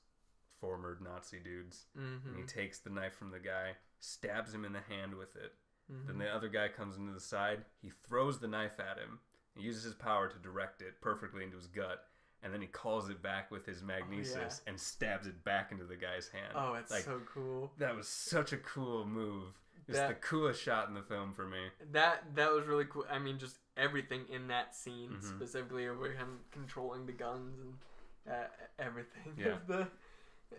former Nazi dudes. Mm-hmm. And he takes the knife from the guy, stabs him in the hand with it. Mm-hmm. Then the other guy comes into the side. He throws the knife at him. He uses his power to direct it perfectly into his gut. And then he calls it back with his magnesis and stabs it back into the guy's hand. Oh, it's so cool. That was such a cool move. It's the coolest shot in the film for me. That was really cool. I mean, just everything in that scene, Mhm. specifically over him controlling the guns and everything. Yeah.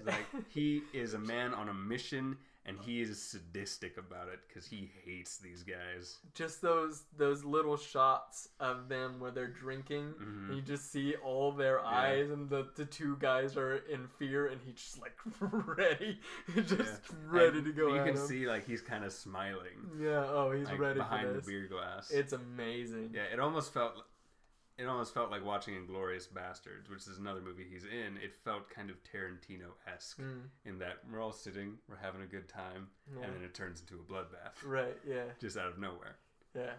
Like He is a man on a mission, and he is sadistic about it because he hates these guys. just those little shots of them where they're drinking, Mhm. and you just see all their eyes, and the two guys are in fear, and he's just like ready, ready to go. You at can him. see like he's kind of smiling. Yeah. Oh, he's Like, ready behind for the this. beer glass. It's amazing. Yeah, it almost felt like watching Inglourious Bastards, which is another movie he's in. It felt kind of Tarantino-esque in that we're all sitting, we're having a good time, Yeah. and then it turns into a bloodbath. Right. Yeah. Just out of nowhere. Yeah.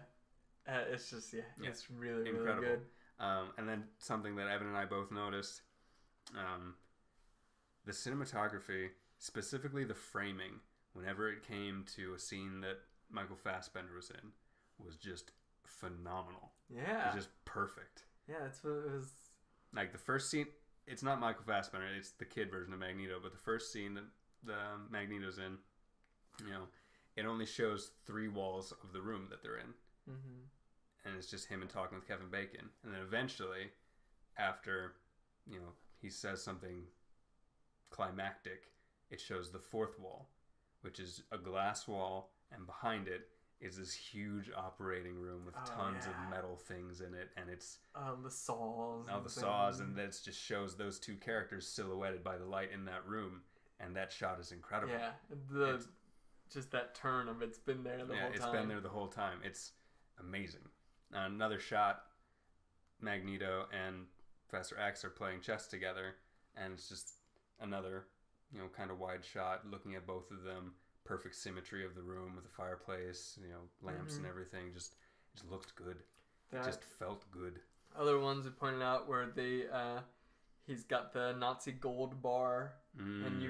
It's just it's really Incredible. really good. And then something that Evan and I both noticed, the cinematography, specifically the framing, whenever it came to a scene that Michael Fassbender was in, was just phenomenal. Yeah. It's just perfect. Yeah, that's what it was. Like the first scene, it's not Michael Fassbender, it's the kid version of Magneto, but the first scene that the Magneto's in, it only shows 3 walls of the room that they're in. Mm-hmm. And it's just him and talking with Kevin Bacon. And then eventually, after, he says something climactic, it shows the 4th wall, which is a glass wall, and behind it is this huge operating room with tons of metal things in it, and it's the saws. all the saws, and that just shows those 2 characters silhouetted by the light in that room, and that shot is incredible. Yeah, just that turn of it's been there the whole time. Yeah, it's been there the whole time. It's amazing. Another shot, Magneto and Professor X are playing chess together, and it's just another, kind of wide shot looking at both of them. Perfect symmetry of the room with the fireplace, lamps and everything. It just looked good. It just felt good. Other ones we pointed out where he's got the Nazi gold bar, and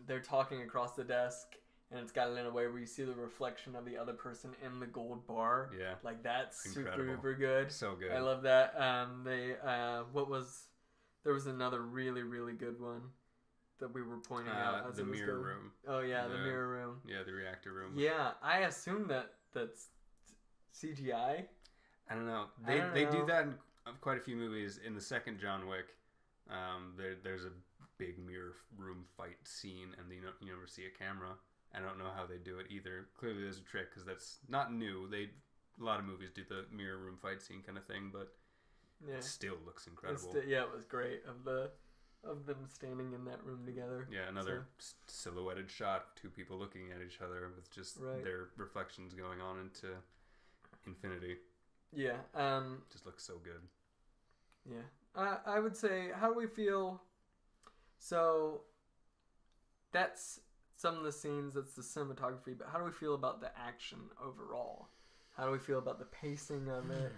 they're talking across the desk, and it's got it in a way where you see the reflection of the other person in the gold bar. Yeah, like that's incredible. super good. So good. I love that. There was another really really good one that we were pointing out as the it was mirror going. room. Oh yeah, the mirror room. Yeah, the reactor room. Yeah, I assume that's CGI. I don't know. I don't They know. do that in quite a few movies. In the second John Wick, there's a big mirror room fight scene, and you never see a camera. I don't know how they do it either. Clearly, there's a trick because that's not new. A lot of movies do the mirror room fight scene kind of thing, but it still looks incredible. It was great of them standing in that room together. Yeah, another silhouetted shot of 2 people looking at each other with just their reflections going on into infinity. Yeah. Just looks so good. Yeah. I would say, how do we feel? So, that's some of the scenes, that's the cinematography, but how do we feel about the action overall? How do we feel about the pacing of it?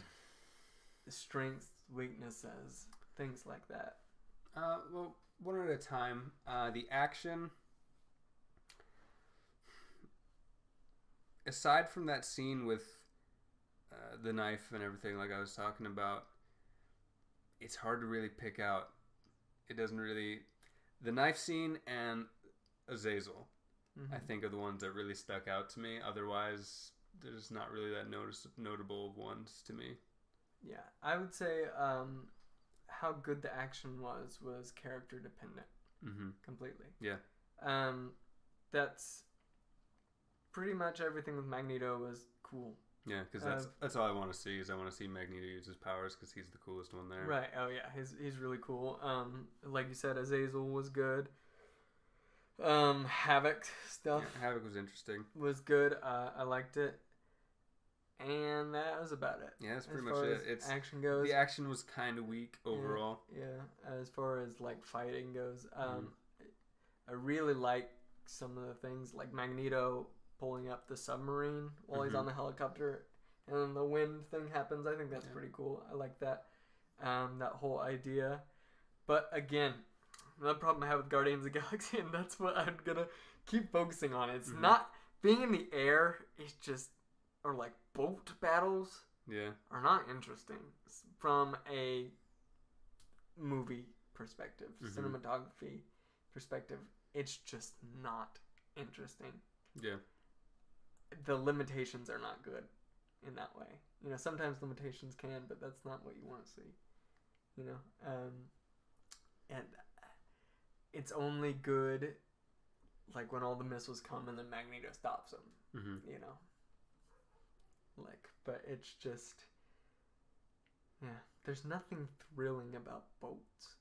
The strengths, weaknesses, things like that? Well, one at a time. The action, aside from that scene with the knife and everything, like I was talking about, it's hard to really pick out. It doesn't really. The knife scene and Azazel, I think, are the ones that really stuck out to me. Otherwise, there's not really that notable ones to me. Yeah, I would say how good the action was character dependent. Completely. Yeah. That's pretty much everything with Magneto was cool. Yeah, because that's all I want to see. Is I want to see Magneto use his powers because he's the coolest one there. Right. Oh yeah, he's really cool. Like you said, Azazel was good. Havoc stuff. Yeah, Havoc was interesting. Was good. I liked it. And that was about it. Yeah, that's pretty much it. It's action goes. The action was kind of weak overall. Yeah. As far as like fighting goes, I really like some of the things like Magneto pulling up the submarine while he's on the helicopter, and then the wind thing happens. I think that's pretty cool. I like that. That whole idea. But again, the problem I have with Guardians of the Galaxy, and that's what I'm gonna keep focusing on. It's not being in the air. It's just, or like boat battles. Yeah. Are not interesting from a movie perspective, cinematography perspective. It's just not interesting. Yeah. The limitations are not good in that way. You know, sometimes limitations can, but that's not what you want to see. You know, and it's only good like when all the missiles come and then Magneto stops them. You know, like, but it's just, yeah, there's nothing thrilling about boats.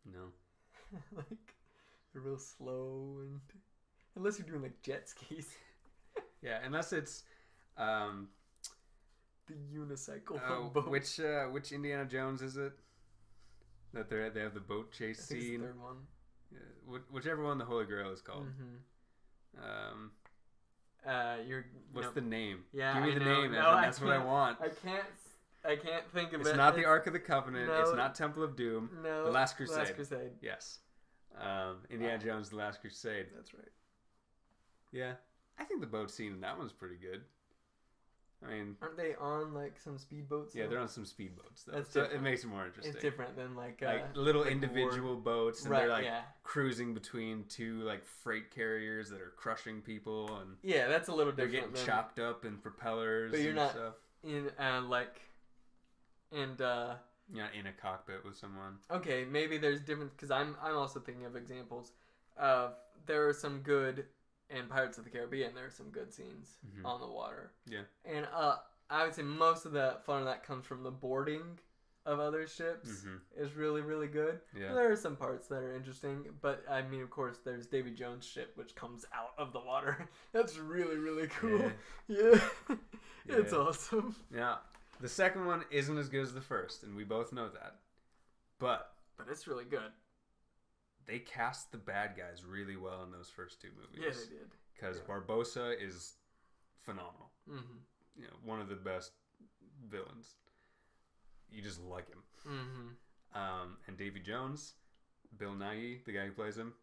No. Like, they're real slow, and unless you're doing like jet skis. Yeah, unless it's the unicycle boat. Which Indiana Jones is it? That they have the boat chase scene. It's the third one. Yeah, whichever one the Holy Grail is called. What's the name? Yeah, give me the name. No, that's what I want. I can't think of it. It's not the Ark of the Covenant. No, it's not Temple of Doom. No, The Last Crusade. Last Crusade. Yes. Indiana Jones, The Last Crusade. That's right. Yeah, I think the boat scene in that one's pretty good. I mean, aren't they on like some speedboats? Yeah, they're on some speedboats though. That's so different. It makes it more interesting. It's different than like little individual boats, and right, they're like cruising between two like freight carriers that are crushing people, and yeah, that's a little different. They're getting chopped up in propellers. But you're and not stuff. In You're not in a cockpit with someone. Okay, maybe there's different because I'm also thinking of examples of there are some good. In Pirates of the Caribbean, there are some good scenes on the water. Yeah. And I would say most of the fun of that comes from the boarding of other ships. Is really, really good. Yeah. There are some parts that are interesting, but I mean, of course, there's Davy Jones' ship, which comes out of the water. That's really, really cool. Yeah. It's awesome. Yeah. The second one isn't as good as the first, and we both know that. But it's really good. They cast the bad guys really well in those first two movies. Yeah, they did. Because Barbossa is phenomenal. You know, one of the best villains. You just like him. And Davy Jones, Bill Nighy, the guy who plays him,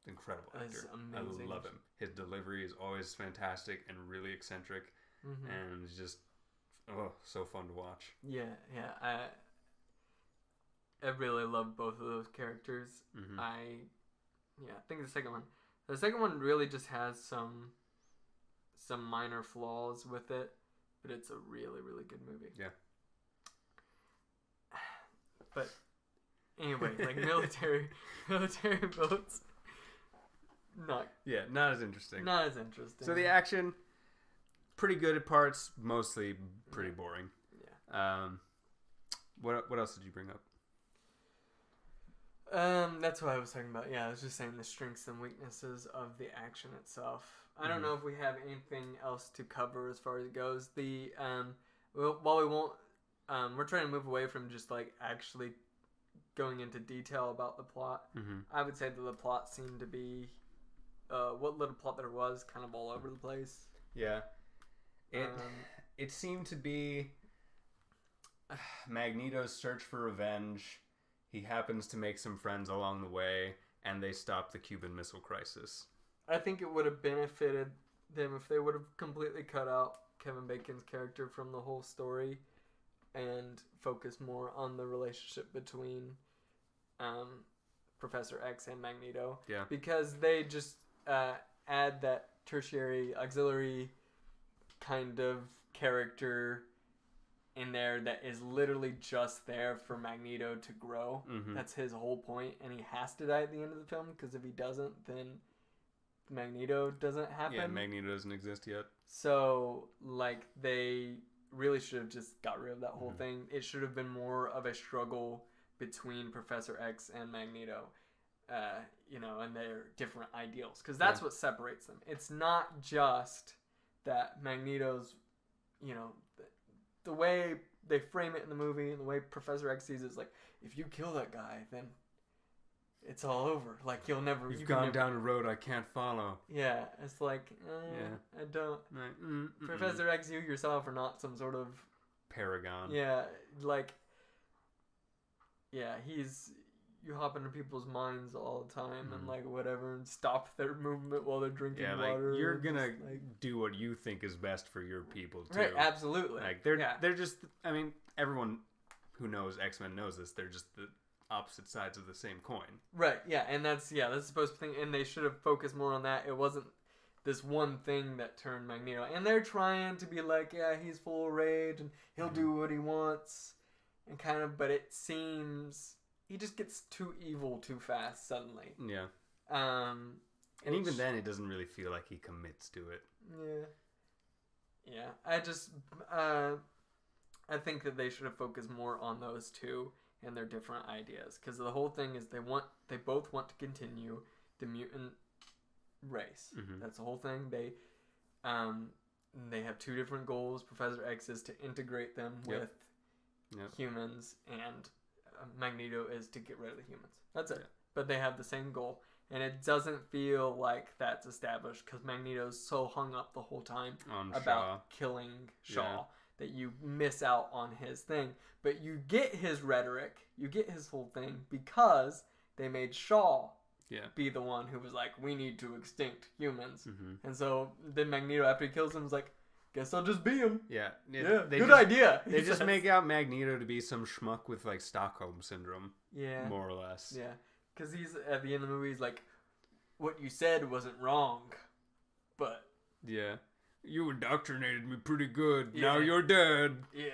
incredible actor. Amazing. I love him. His delivery is always fantastic and really eccentric, and it's just so fun to watch. Yeah. I really love both of those characters. I think the second one really just has some minor flaws with it, but it's a really, really good movie. Yeah. But anyway, like military boats, not as interesting. Not as interesting. So the action, pretty good at parts, mostly pretty boring. Yeah. What else did you bring up? That's what I was talking about. Yeah, I was just saying the strengths and weaknesses of the action itself. I don't know if we have anything else to cover as far as it goes. While we won't, we're trying to move away from just like actually going into detail about the plot. I would say that the plot seemed to be, what little plot there was, kind of all over the place. Yeah, it seemed to be Magneto's search for revenge. he happens to make some friends along the way, and they stop the Cuban Missile Crisis. I think it would have benefited them if they would have completely cut out Kevin Bacon's character from the whole story and focused more on the relationship between Professor X and Magneto. Yeah. Because they just add that tertiary, auxiliary kind of character in there that is literally just there for Magneto to grow. Mm-hmm. That's his whole point, and he has to die at the end of the film, because if he doesn't, then Magneto doesn't happen. Yeah, Magneto doesn't exist yet. So, like, they really should have just got rid of that whole thing. It should have been more of a struggle between Professor X and Magneto, and their different ideals, because that's what separates them. It's not just that Magneto's, the way they frame it in the movie and the way Professor X sees it is like, if you kill that guy, then it's all over. Like, you've gone down a road I can't follow. Yeah, it's like, I don't. Professor X, you yourself are not some sort of paragon. Yeah, like, you hop into people's minds all the time and like whatever, and stop their movement while they're drinking water. You're gonna do what you think is best for your people too. Right, absolutely. Like they're just. I mean, everyone who knows X-Men knows this. They're just the opposite sides of the same coin. Right. Yeah, and that's supposed to think, and they should have focused more on that. It wasn't this one thing that turned Magneto, and they're trying to be like, yeah, he's full of rage and he'll do what he wants, and kind of, but it seems he just gets too evil too fast suddenly. Yeah. And even then, it doesn't really feel like he commits to it. Yeah. Yeah. I think that they should have focused more on those two and their different ideas, because the whole thing is they both want to continue the mutant race. Mm-hmm. That's the whole thing. They have two different goals. Professor X is to integrate them with humans, and Magneto is to get rid of the humans. That's it. But they have the same goal, and it doesn't feel like that's established because Magneto's so hung up the whole time about killing Shaw that you miss out on his thing. But you get his rhetoric, you get his whole thing, because they made Shaw be the one who was like, we need to extinct humans. Mm-hmm. And so then Magneto, after he kills him, is like, guess I'll just be him. Yeah. Good idea. They just make out Magneto to be some schmuck with like Stockholm syndrome. Yeah. More or less. Yeah. Because he's, at the end of the movie, he's like, what you said wasn't wrong, but... Yeah. You indoctrinated me pretty good. Yeah. Now you're dead. Yeah,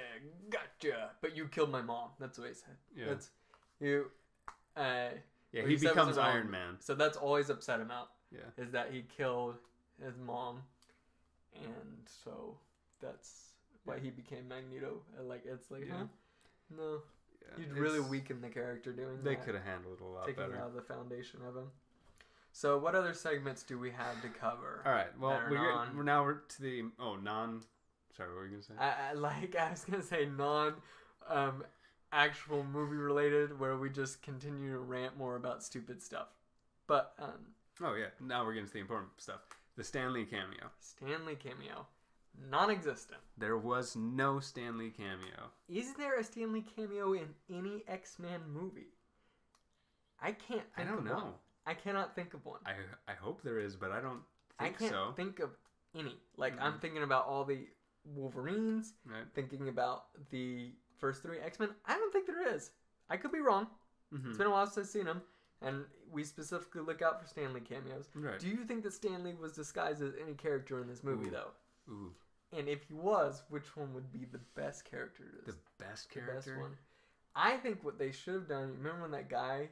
gotcha. But you killed my mom. That's what he said. Yeah. That's... You... yeah, he becomes Iron Man. So that's always upset him out. Yeah. Is that he killed his mom. And so that's why he became Magneto. Like, it's like, huh? No. Yeah, you'd really weaken the character doing that. They could have handled it a lot better. Taking out the foundation of him. So what other segments do we have to cover? All right. Well, we're to the Sorry, what were you gonna say? I was gonna say actual movie related, where we just continue to rant more about stupid stuff. But oh yeah, now we're getting to the important stuff. The Stan Lee cameo. Non-existent. There was no Stan Lee cameo. Is there a Stan Lee cameo in any X-Men movie? I don't know. I cannot think of one. I hope there is, but I don't think so. I can't think of any. Like, I'm thinking about all the Wolverines. Right. Thinking about the first 3 X-Men. I don't think there is. I could be wrong. Mm-hmm. It's been a while since I've seen them. And we specifically look out for Stan Lee cameos. Right. Do you think that Stan Lee was disguised as any character in this movie, though? Ooh. And if he was, which one would be the best character? The best character? The best one. I think what they should have done, remember when that guy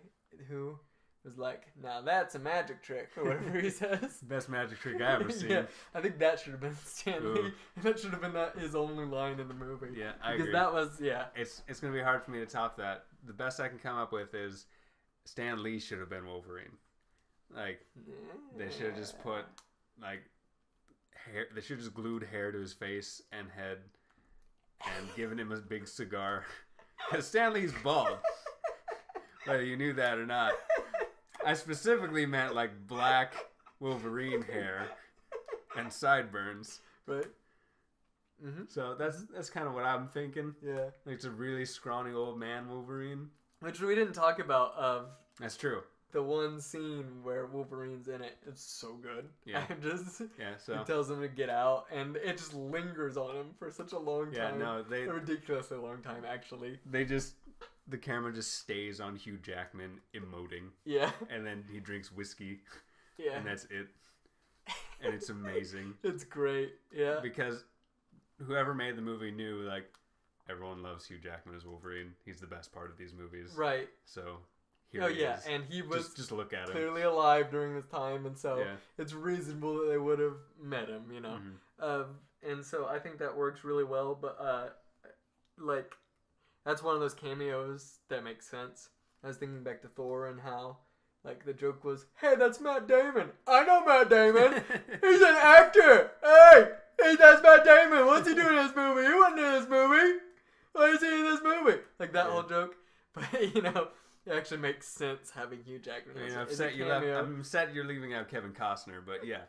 who was like, now that's a magic trick, or whatever he says? Best magic trick I ever seen. Yeah, I think that should have been Stan Lee. And that should have been his only line in the movie. Yeah, I agree. Because that was, It's going to be hard for me to top that. The best I can come up with is Stan Lee should have been Wolverine. Like, they should have just put, like, hair. They should have just glued hair to his face and head and given him a big cigar. Because Stan Lee's bald. Whether you knew that or not. I specifically meant, like, black Wolverine hair and sideburns. Right. Mm-hmm. So that's kind of what I'm thinking. Yeah. Like, it's a really scrawny old man Wolverine. Which we didn't talk about of That's true. the one scene where Wolverine's in it. It's so good. Yeah. He tells him to get out, and it just lingers on him for such a long time. A ridiculously long time, actually. The camera just stays on Hugh Jackman emoting. Yeah. And then he drinks whiskey. Yeah. And that's it. And it's amazing. It's great. Yeah. Because whoever made the movie knew, like, everyone loves Hugh Jackman as Wolverine. He's the best part of these movies. Right. So here he is. And he was just look at him. Clearly alive during this time, and so it's reasonable that they would have met him, you know. Mm-hmm. And so I think that works really well. But like, that's one of those cameos that makes sense. I was thinking back to Thor and how, like, the joke was, "Hey, that's Matt Damon. I know Matt Damon. He's an actor. Hey, that's Matt Damon. What's he doing in this movie? He wasn't in this movie. Why is he in this movie?" Like that whole joke. But, you know, it actually makes sense having Hugh Jackman. I mean, I'm sad you're leaving out Kevin Costner, but yeah.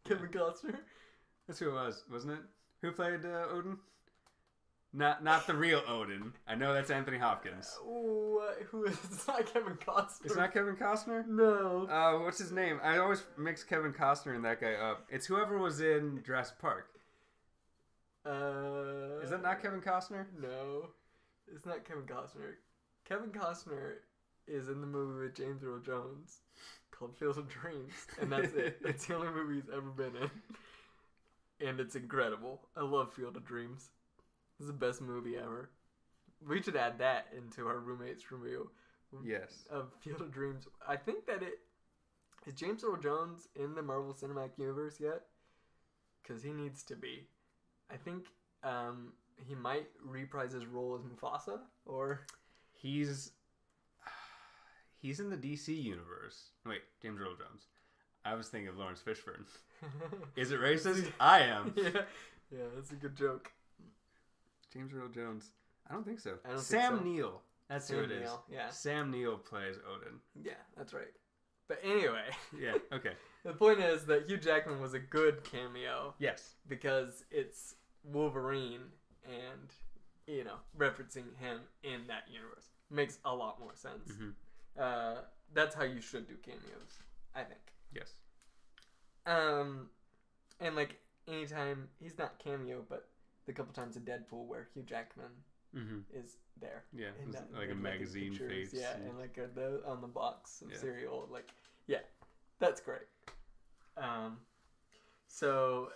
Kevin Costner? That's who it was, wasn't it? Who played Odin? Not the real Odin. I know that's Anthony Hopkins. Who is? It's not Kevin Costner. It's not Kevin Costner? No. What's his name? I always mix Kevin Costner and that guy up. It's whoever was in Jurassic Park. Is that not Kevin Costner? No. It's not Kevin Costner. Kevin Costner is in the movie with James Earl Jones called Field of Dreams. And that's it. It's the only movie he's ever been in. And it's incredible. I love Field of Dreams. It's the best movie ever. We should add that into our roommates review. Yes. Of Field of Dreams. I think that is James Earl Jones in the Marvel Cinematic Universe yet? Because he needs to be. I think he might reprise his role as Mufasa, or he's in the DC universe. Wait, James Earl Jones. I was thinking of Lawrence Fishburne. Is it racist? I am. Yeah, that's a good joke. James Earl Jones. I don't think so. Sam Neill. That's who it is. Yeah. Sam Neill plays Odin. Yeah, that's right. But anyway. Yeah, okay. The point is that Hugh Jackman was a good cameo. Yes. Because it's Wolverine and, you know, referencing him in that universe. Makes a lot more sense. Mm-hmm. That's how you should do cameos, I think. Yes. And, like, anytime, he's not cameo, but the couple times in Deadpool where Hugh Jackman is there. Yeah, like a magazine face. Yeah, and like on the box of cereal. Like, yeah, that's great. So,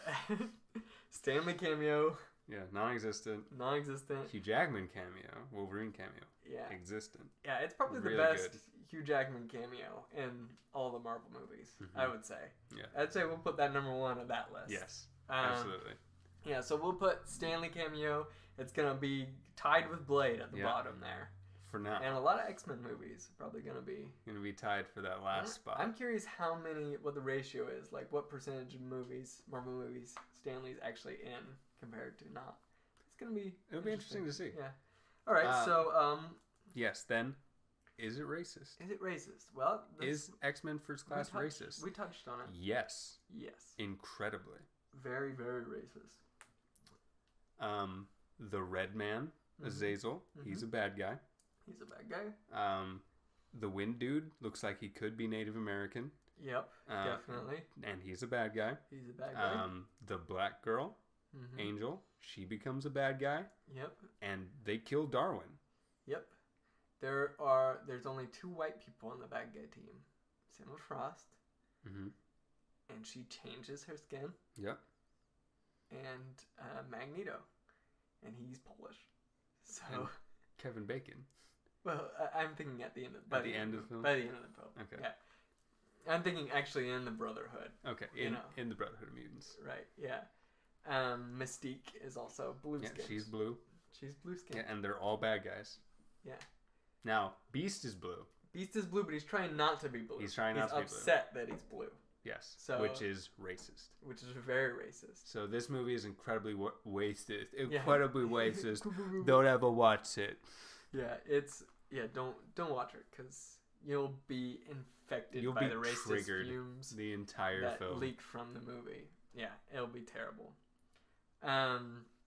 Stanley cameo. Yeah, non-existent. Hugh Jackman cameo. Wolverine cameo. Yeah. Existent. Yeah, it's probably the best Hugh Jackman cameo in all the Marvel movies, I would say. Yeah. I'd say we'll put that number one on that list. Yes, absolutely. Yeah, so we'll put Stanley cameo. It's going to be tied with Blade at the bottom there. For now. And a lot of X-Men movies are probably going to be tied for that last spot. I'm curious what the ratio is. Like, what percentage of movies, Marvel movies, Stanley's actually in compared to not. It'll be interesting to see. Yeah. All right, so... yes, then, is it racist? Is it racist? Well... Is X-Men First Class racist? We touched on it. Yes. Yes. Incredibly. Very, very racist. The Red Man, Azazel, he's a bad guy. He's a bad guy. The Wind Dude looks like he could be Native American. Yep, definitely. And he's a bad guy. He's a bad guy. The Black Girl, Angel, she becomes a bad guy. Yep. And they kill Darwin. Yep. There's only 2 white people on the bad guy team. Emma Frost. And she changes her skin. Yep. And Magneto. And he's Polish. So and Kevin Bacon. Well, I'm thinking at the end of the film. By the end of the film. Okay. Yeah. I'm thinking actually in the Brotherhood. Okay. In the Brotherhood of Mutants. Right. Yeah. Mystique is also blue skin. Yeah, she's blue. She's blue skin. Yeah, and they're all bad guys. Yeah. Now, Beast is blue. Beast is blue, but he's trying not to be blue. He's trying not to be blue. He's upset that he's blue. Yes. Which is racist. Which is very racist. So this movie is incredibly wasted. Incredibly racist. Don't ever watch it. Yeah, don't watch it because you'll be infected by the racist fumes the entire film that leak from the movie. Yeah, it'll be terrible.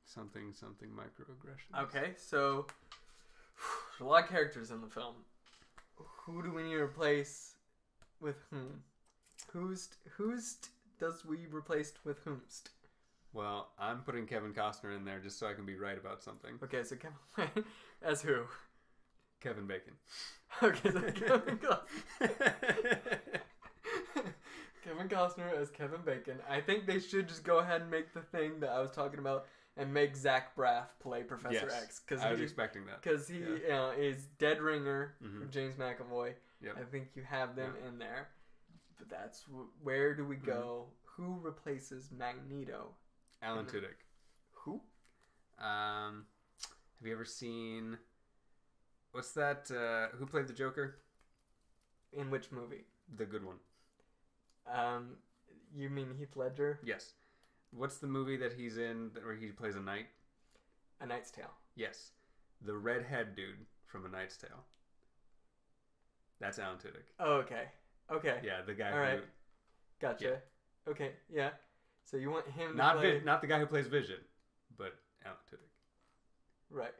Something microaggressions. Okay, so a lot of characters in the film. Who do we need to replace with whom? Who's does we replaced with whomst? Well, I'm putting Kevin Costner in there just so I can be right about something. Okay, so Kevin as who? Kevin Bacon. Okay, so Kevin Costner. Kevin Costner as Kevin Bacon. I think they should just go ahead and make the thing that I was talking about and make Zach Braff play Professor X. I was expecting that. Because he is Dead Ringer with James McAvoy. Yep. I think you have them in there. But that's where do we go? Who replaces Magneto? Alan Tudyk. Who? Have you ever seen... What's that? Who played the Joker? In which movie? The good one. You mean Heath Ledger? Yes. What's the movie that he's in where he plays a knight? A Knight's Tale. Yes. The redhead dude from A Knight's Tale. That's Alan Tudyk. Oh, okay. Okay. Yeah, the guy All right. Gotcha. Yeah. Okay, yeah. So you want him to not play... not the guy who plays Vision, but Alan Tudyk. Right.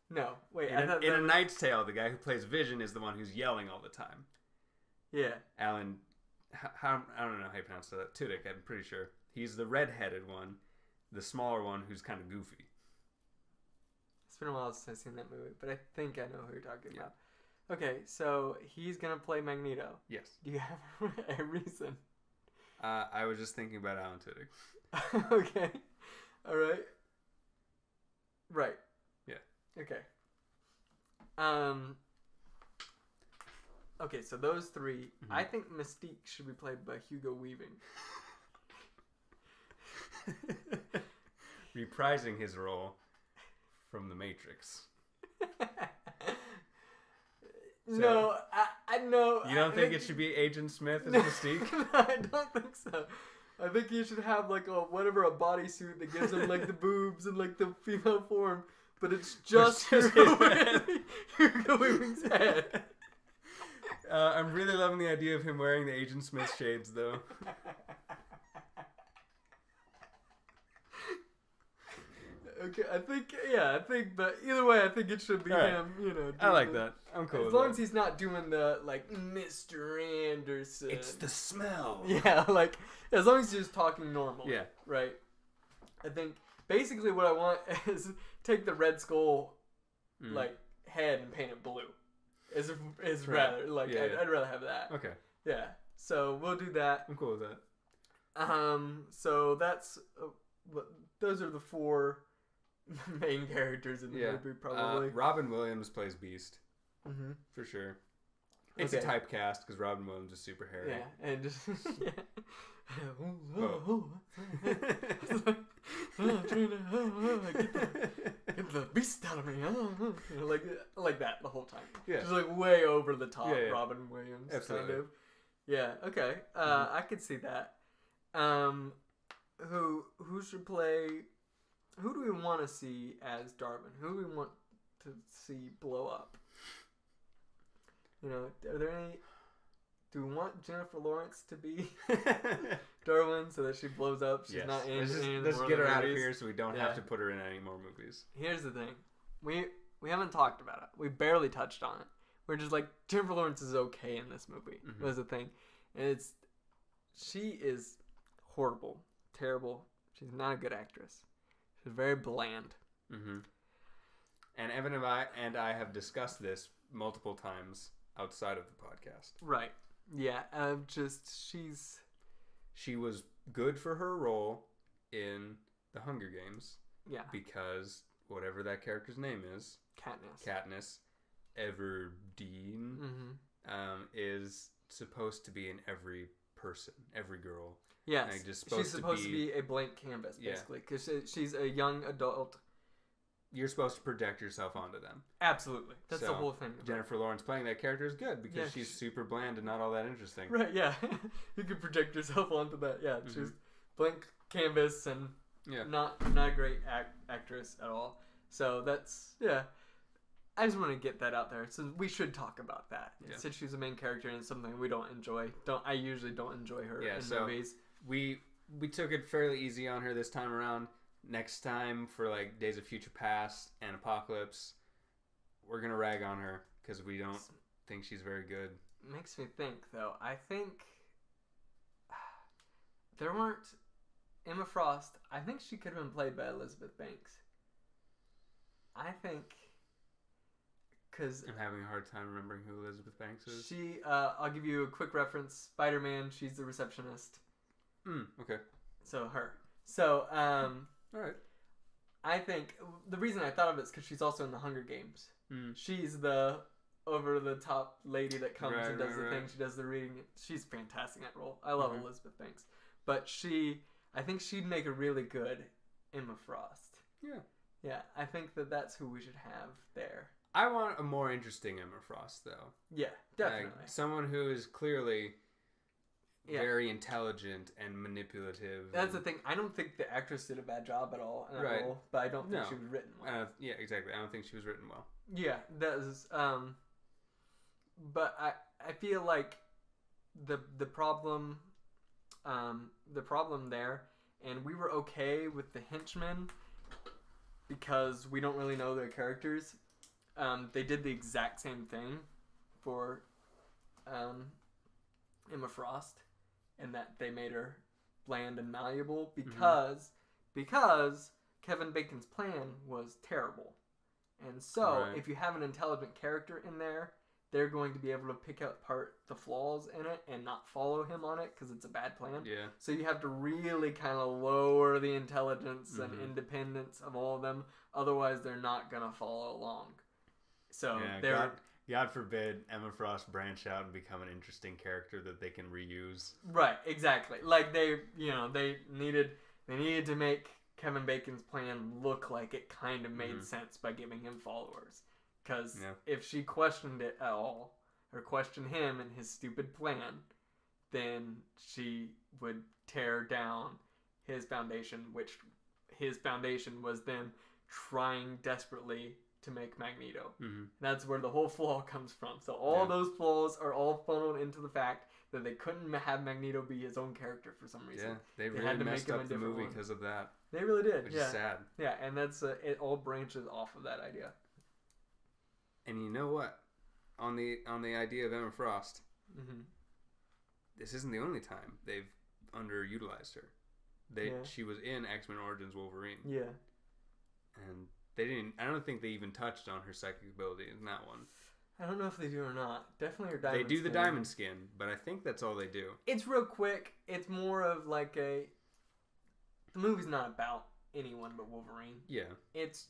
No, wait. In A Knight's Tale, the guy who plays Vision is the one who's yelling all the time. Yeah. Alan... I don't know how you pronounce that. Tudyk, I'm pretty sure. He's the red-headed one, the smaller one who's kind of goofy. It's been a while since I've seen that movie, but I think I know who you're talking about. Okay, so he's going to play Magneto. Yes. Do you have a reason? I was just thinking about Alan Tudyk. Okay. All right. Right. Yeah. Okay. Okay, so those three. I think Mystique should be played by Hugo Weaving. Reprising his role from The Matrix. No, I know. You don't think it should be Agent Smith as Mystique? No, I don't think so. I think you should have like a bodysuit that gives him like the boobs and like the female form, but it's just Hugo Weaving's head. I'm really loving the idea of him wearing the Agent Smith shades, though. Okay, I think, but either way, I think it should be him, you know. I like that. I'm cool with that. As long as he's not doing the, like, Mr. Anderson. It's the smell. Yeah, like, as long as he's just talking normal. Yeah. Right? I think, basically what I want is take the Red Skull, like, head and paint it blue. Is rather, like, I'd rather have that. Okay. Yeah. So, we'll do that. I'm cool with that. So that's, those are the four main characters in the movie, probably. Robin Williams plays Beast. Mm-hmm. For sure. It's a typecast because Robin Williams is super hairy. Yeah, and just... Get the beast out of me. Like that the whole time. Yeah. Just like way over the top Robin Williams. Absolutely. Kind of. Yeah, okay. I could see that. Who should play... Who do we want to see as Darwin? Who do we want to see blow up? You know, are there any... Do we want Jennifer Lawrence to be Darwin so that she blows up? She's not in any of the Let's get her out of here so we don't have to put her in any more movies. Here's the thing. We haven't talked about it. We barely touched on it. We're just like, Jennifer Lawrence is okay in this movie. Was the thing. And she is horrible. Terrible. She's not a good actress. She's very bland. And Evan and I have discussed this multiple times outside of the podcast. Right. Yeah. She was good for her role in The Hunger Games. Yeah. Because whatever that character's name is, Katniss Everdeen, is supposed to be in every person, every girl. Yes, she's supposed to be a blank canvas, basically, because she's a young adult. You're supposed to project yourself onto them. Absolutely. That's the whole thing. Jennifer Lawrence playing that character is good because she's super bland and not all that interesting. Right, yeah. You can project yourself onto that. Yeah, she's blank canvas and not a great actress at all. So that's, I just want to get that out there. So we should talk about that. Yeah. Since she's a main character and it's something we don't enjoy. I usually don't enjoy her in movies. We took it fairly easy on her this time around. Next time for like Days of Future Past and Apocalypse, we're gonna rag on her because we don't think she's very good. Makes me think, though. I think there weren't Emma Frost. I think she could have been played by Elizabeth Banks. I think because I'm having a hard time remembering who Elizabeth Banks is. she. I'll give you a quick reference. Spider-Man. She's the receptionist. Okay. So her. So All right. I think the reason I thought of it is because she's also in the Hunger Games. She's the over-the-top lady that comes and does the thing. She does the reading. She's fantastic in that role. I love Elizabeth Banks. But I think she'd make a really good Emma Frost. Yeah. Yeah, I think that's who we should have there. I want a more interesting Emma Frost, though. Yeah, definitely. Like, someone who is clearly very intelligent and manipulative. That's the thing. I don't think the actress did a bad job at all in that role, but I don't think she was written well. Yeah, exactly. I don't think she was written well. Yeah, that is. But I feel like the problem there, and we were okay with the henchmen because we don't really know their characters. They did the exact same thing for Emma Frost, and that they made her bland and malleable because Kevin Bacon's plan was terrible. And so, if you have an intelligent character in there, they're going to be able to pick apart the flaws in it and not follow him on it because it's a bad plan. Yeah. So you have to really kind of lower the intelligence and independence of all of them. Otherwise, they're not going to follow along. So God forbid Emma Frost branch out and become an interesting character that they can reuse. Right, exactly. Like they needed to make Kevin Bacon's plan look like it kind of made sense by giving him followers. Because if she questioned it at all, or questioned him and his stupid plan, then she would tear down his foundation, which his foundation was them trying desperately to make Magneto. That's where the whole flaw comes from. So all those flaws are all funneled into the fact that they couldn't have Magneto be his own character for some reason. Yeah, they really messed up the movie because of that. They really did. Which is sad. Yeah, and that's it all branches off of that idea. And you know what? On the idea of Emma Frost, this isn't the only time they've underutilized her. She was in X-Men Origins Wolverine. Yeah. And they didn't. I don't think they even touched on her psychic ability in that one. I don't know if they do or not. Definitely her diamond. They do the diamond skin, but I think that's all they do. It's real quick. It's more of like the movie's not about anyone but Wolverine. Yeah. It's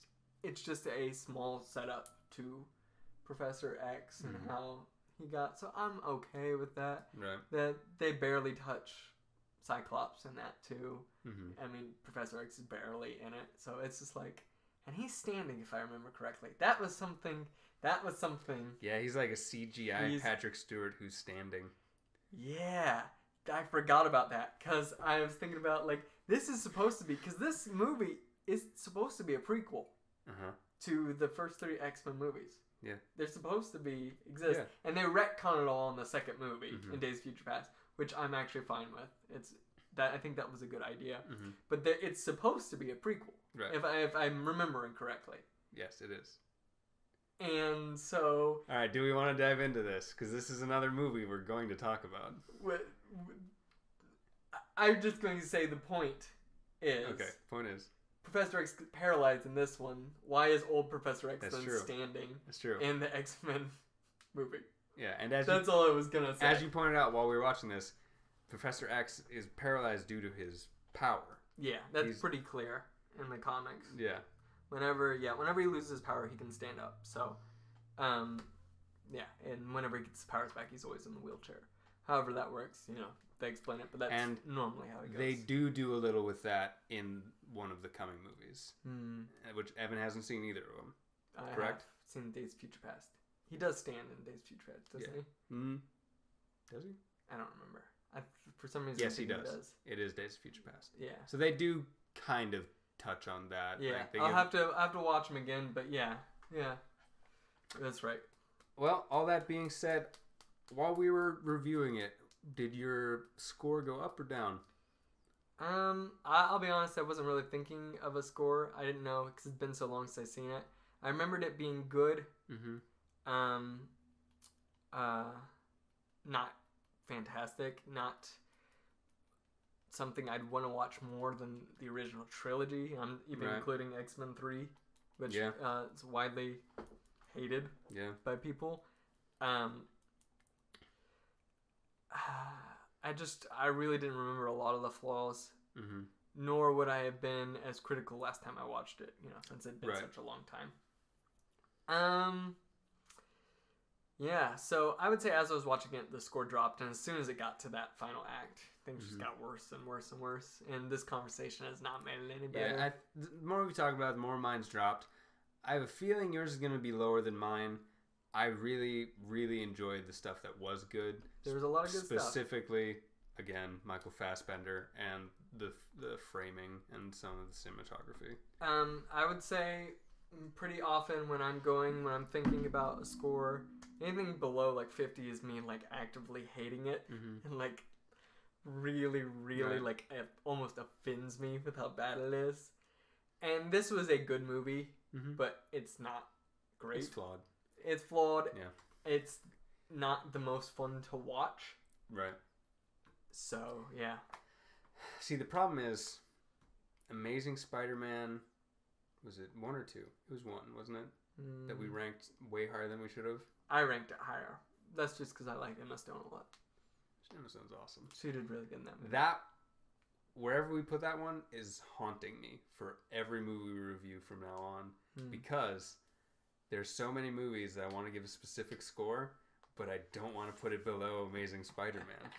just a small setup to Professor X and how he got. So I'm okay with that. Right. That they barely touch Cyclops in that too. I mean, Professor X is barely in it. So it's just like, and he's standing, if I remember correctly. That was something. Yeah, he's like a CGI Patrick Stewart who's standing. Yeah, I forgot about that because I was thinking about like this is supposed to be because this movie is supposed to be a prequel to the first 3 X-Men movies. Yeah, they're supposed to exist, and they retcon it all in the second movie in Days of Future Past, which I'm actually fine with. I think that was a good idea, but it's supposed to be a prequel, right? If I'm remembering correctly. Yes, it is. And so, all right, do we want to dive into this? Because this is another movie we're going to talk about. I'm just going to say the point is... Okay, point is... Professor X paralyzed in this one. Why is old Professor X then standing That's true. in the X-Men movie? Yeah, and that's all I was going to say. As you pointed out while we were watching this, Professor X is paralyzed due to his power. Yeah, that's pretty clear in the comics. Yeah. Whenever he loses his power, he can stand up. So, and whenever he gets his powers back, he's always in the wheelchair. However that works, they explain it, but that's normally how it goes. They do a little with that in one of the coming movies, which Evan hasn't seen either of them. Correct? I've seen Days of Future Past. He does stand in Days of Future Past, doesn't he? Does he? I don't remember. For some reason, yes, he does. It is Days of Future Past. Yeah. So they do kind of touch on that. Yeah, I'll have to watch them again, but yeah, that's right. Well, all that being said, while we were reviewing it, did your score go up or down? I'll be honest, I wasn't really thinking of a score. I didn't know because it's been so long since I've seen it. I remembered it being good, Mm-hmm. Not fantastic. Not something I'd want to watch more than the original trilogy. I'm even including X-Men 3, which is widely hated by people. I really didn't remember a lot of the flaws, nor would I have been as critical last time I watched it, since it'd been such a long time. Yeah, so I would say as I was watching it, the score dropped, and as soon as it got to that final act, things just got worse and worse and worse, and this conversation has not made it any better. Yeah, the more we talk about it, the more mine's dropped. I have a feeling yours is going to be lower than mine. I really, really enjoyed the stuff that was good. There was a lot of good stuff. Specifically, again, Michael Fassbender and the framing and some of the cinematography. I would say pretty often when I'm thinking about a score, anything below like 50 is me like actively hating it and like really, really like it almost offends me with how bad it is. And this was a good movie, but it's not great. It's flawed. Yeah. It's not the most fun to watch. Right. So, yeah. See, the problem is Amazing Spider-Man, was it 1 or 2? It was 1, wasn't it? That we ranked way higher than we should have. I ranked it higher. That's just because I like Emma Stone a lot. Emma Stone's awesome. She did really good in that movie. Wherever we put that one is haunting me for every movie we review from now on. Because there's so many movies that I want to give a specific score, but I don't want to put it below Amazing Spider-Man.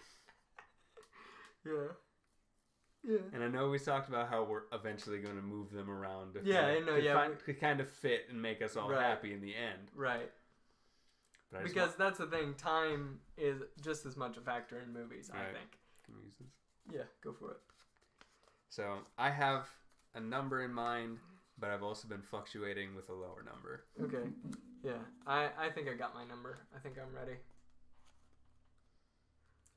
Yeah. And I know we talked about how we're eventually going to move them around to to kind of fit and make us all happy in the end. Right. Because that's the thing. Time is just as much a factor in movies, I think. Can we use this? Yeah, go for it. So I have a number in mind, but I've also been fluctuating with a lower number. Okay. Yeah. I think I got my number. I think I'm ready.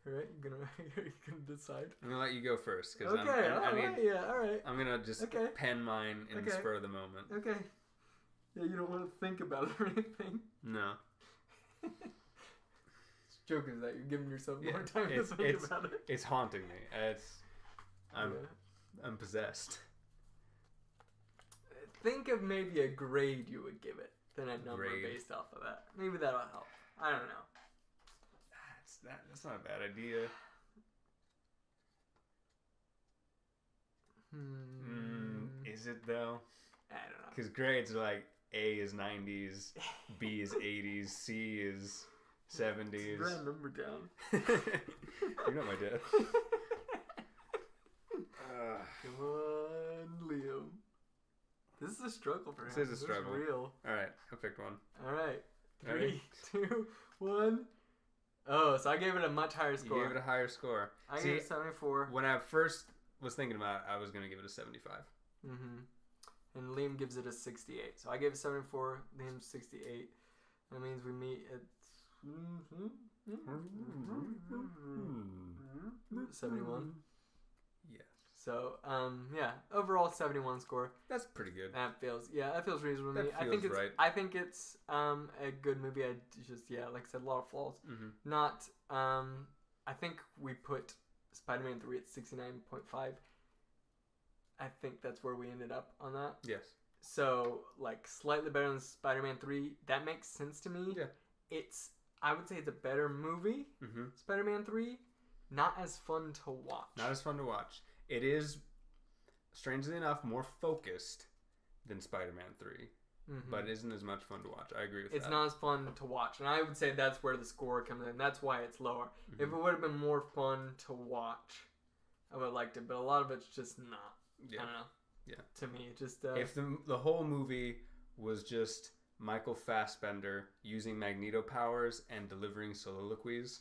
All right, you gonna decide? I'm gonna let you go first because all right. I'm gonna just pen mine in the spur of the moment. Okay. Yeah, you don't want to think about it or anything. No. Joke is that you're giving yourself more time to think about it. It's haunting me. I'm possessed. Think of maybe a grade you would give it, then a number based off of that. Maybe that'll help. I don't know. That's not a bad idea. Is it though? I don't know. Because grades are like A is 90s, B is 80s, C is 70s. Write a number down. You're not my dad. Come on, Liam. This is a struggle for him. This is a struggle. This is real. All right, I picked one. All right. 3, 2, 1. Oh, so I gave it a much higher score. You gave it a higher score. I gave it 74. When I first was thinking about it, I was going to give it a 75. And Liam gives it a 68. So I gave it 74, Liam 68. That means we meet at 71. Yes. So, overall 71 score. That's pretty good. That feels reasonable to me. Right. I think it's a good movie. I just, like I said, a lot of flaws. Not, I think we put Spider-Man 3 at 69.5. I think that's where we ended up on that. Yes. So, like, slightly better than Spider-Man 3. That makes sense to me. Yeah. I would say it's a better movie, Spider-Man 3. Not as fun to watch. It is, strangely enough, more focused than Spider-Man 3. But it isn't as much fun to watch. I agree with that. It's not as fun to watch. And I would say that's where the score comes in. That's why it's lower. If it would have been more fun to watch, I would have liked it. But a lot of it's just not. Yeah. I don't know. Yeah. To me, just... if the whole movie was just Michael Fassbender using Magneto powers and delivering soliloquies,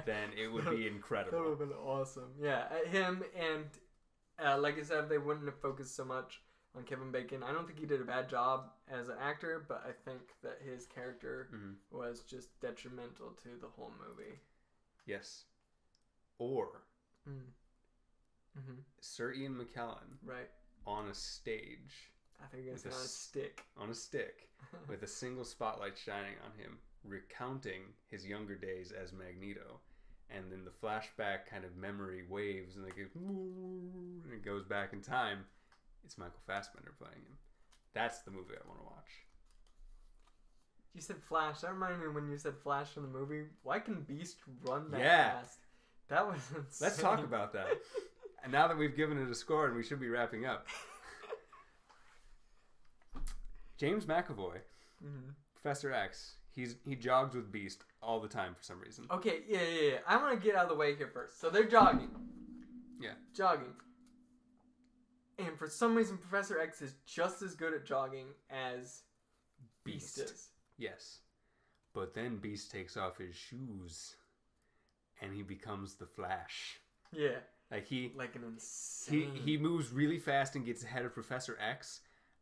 then it would be incredible. That would have been awesome. Yeah, him and, like I said, they wouldn't have focused so much on Kevin Bacon. I don't think he did a bad job as an actor, but I think that his character was just detrimental to the whole movie. Yes. Or Sir Ian McKellen on a stage I think it's on a stick. On a stick, with a single spotlight shining on him, recounting his younger days as Magneto. And then the flashback kind of memory waves, and it goes back in time. It's Michael Fassbender playing him. That's the movie I want to watch. You said Flash. That reminded me when you said Flash in the movie. Why can Beast run that fast? That was insane. Let's talk about that. And now that we've given it a score, and we should be wrapping up. James McAvoy, Professor X. He jogs with Beast all the time for some reason. Okay, yeah. I want to get out of the way here first. So they're jogging. Yeah. Jogging. And for some reason, Professor X is just as good at jogging as Beast is. Yes. But then Beast takes off his shoes and he becomes the Flash. Yeah. Like an insane... He moves really fast and gets ahead of Professor X,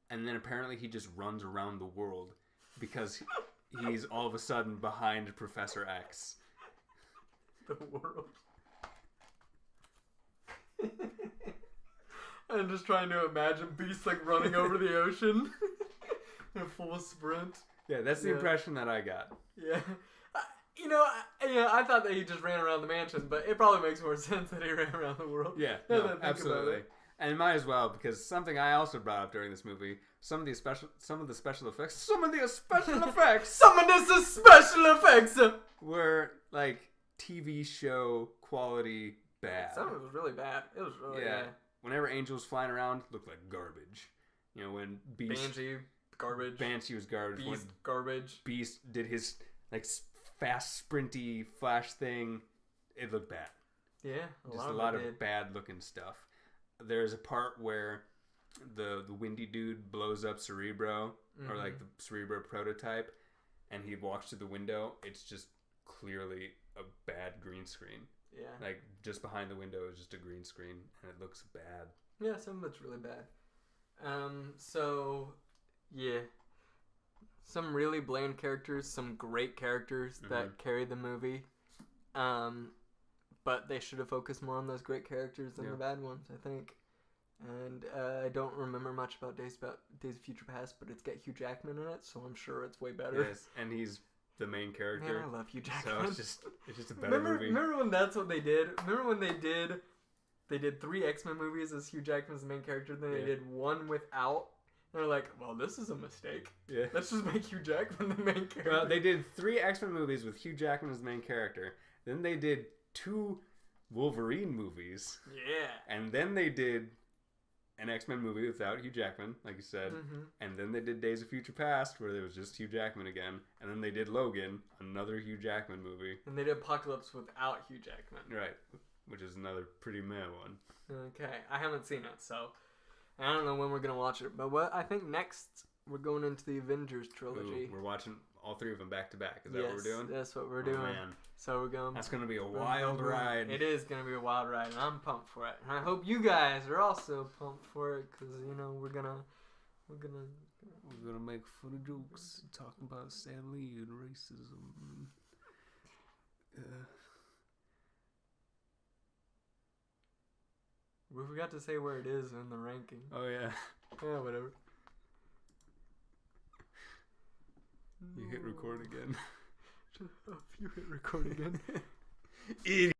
and then apparently he just runs around the world because... He's all of a sudden behind Professor X. The world. I'm just trying to imagine Beast like running over the ocean in a full sprint. Yeah, that's the impression that I got. Yeah. I thought that he just ran around the mansion, but it probably makes more sense that he ran around the world. Yeah, no, absolutely. And it might as well, because something I also brought up during this movie, some of the special effects were like TV show quality bad. Some of it was really bad. It was really bad. Whenever Angel was flying around, it looked like garbage. You know, when Banshee was garbage. Beast garbage. Beast did his like fast sprinty Flash thing, it looked bad. Yeah, a lot of bad looking stuff. There's a part where the windy dude blows up Cerebro, or like the Cerebro prototype, and he walks through the window. It's just clearly a bad green screen. Yeah. Like just behind the window is just a green screen, and it looks bad. Yeah, some of it's really bad. So yeah, some really bland characters, some great characters that carry the movie. But they should have focused more on those great characters than the bad ones, I think. And I don't remember much about Days of Future Past, but it's got Hugh Jackman in it, so I'm sure it's way better. Yes, and he's the main character. Man, I love Hugh Jackman. So it's just a better movie. Remember when that's what they did? Remember when they did 3 X-Men movies as Hugh Jackman's the main character, then they did one without? And they're like, well, this is a mistake. Yeah. Let's just make Hugh Jackman the main character. Well, they did 3 X-Men movies with Hugh Jackman as the main character. Then they did 2 Wolverine movies. Yeah. And then they did an X-Men movie without Hugh Jackman, like you said. And then they did Days of Future Past, where there was just Hugh Jackman again. And then they did Logan, another Hugh Jackman movie. And they did Apocalypse without Hugh Jackman. Right. Which is another pretty meh one. Okay. I haven't seen it, so I don't know when we're going to watch it. But what I think next, we're going into the Avengers trilogy. Ooh, we're watching all 3 of them back to back. Is that what we're doing? That's what we're doing. Man. So we're going. That's going to be a wild ride. It is going to be a wild ride, and I'm pumped for it. And I hope you guys are also pumped for it, because we're gonna make funny jokes talking about Stan Lee and racism. We forgot to say where it is in the ranking. Oh yeah. Yeah, whatever. You hit record again. You hit record again. Idiot.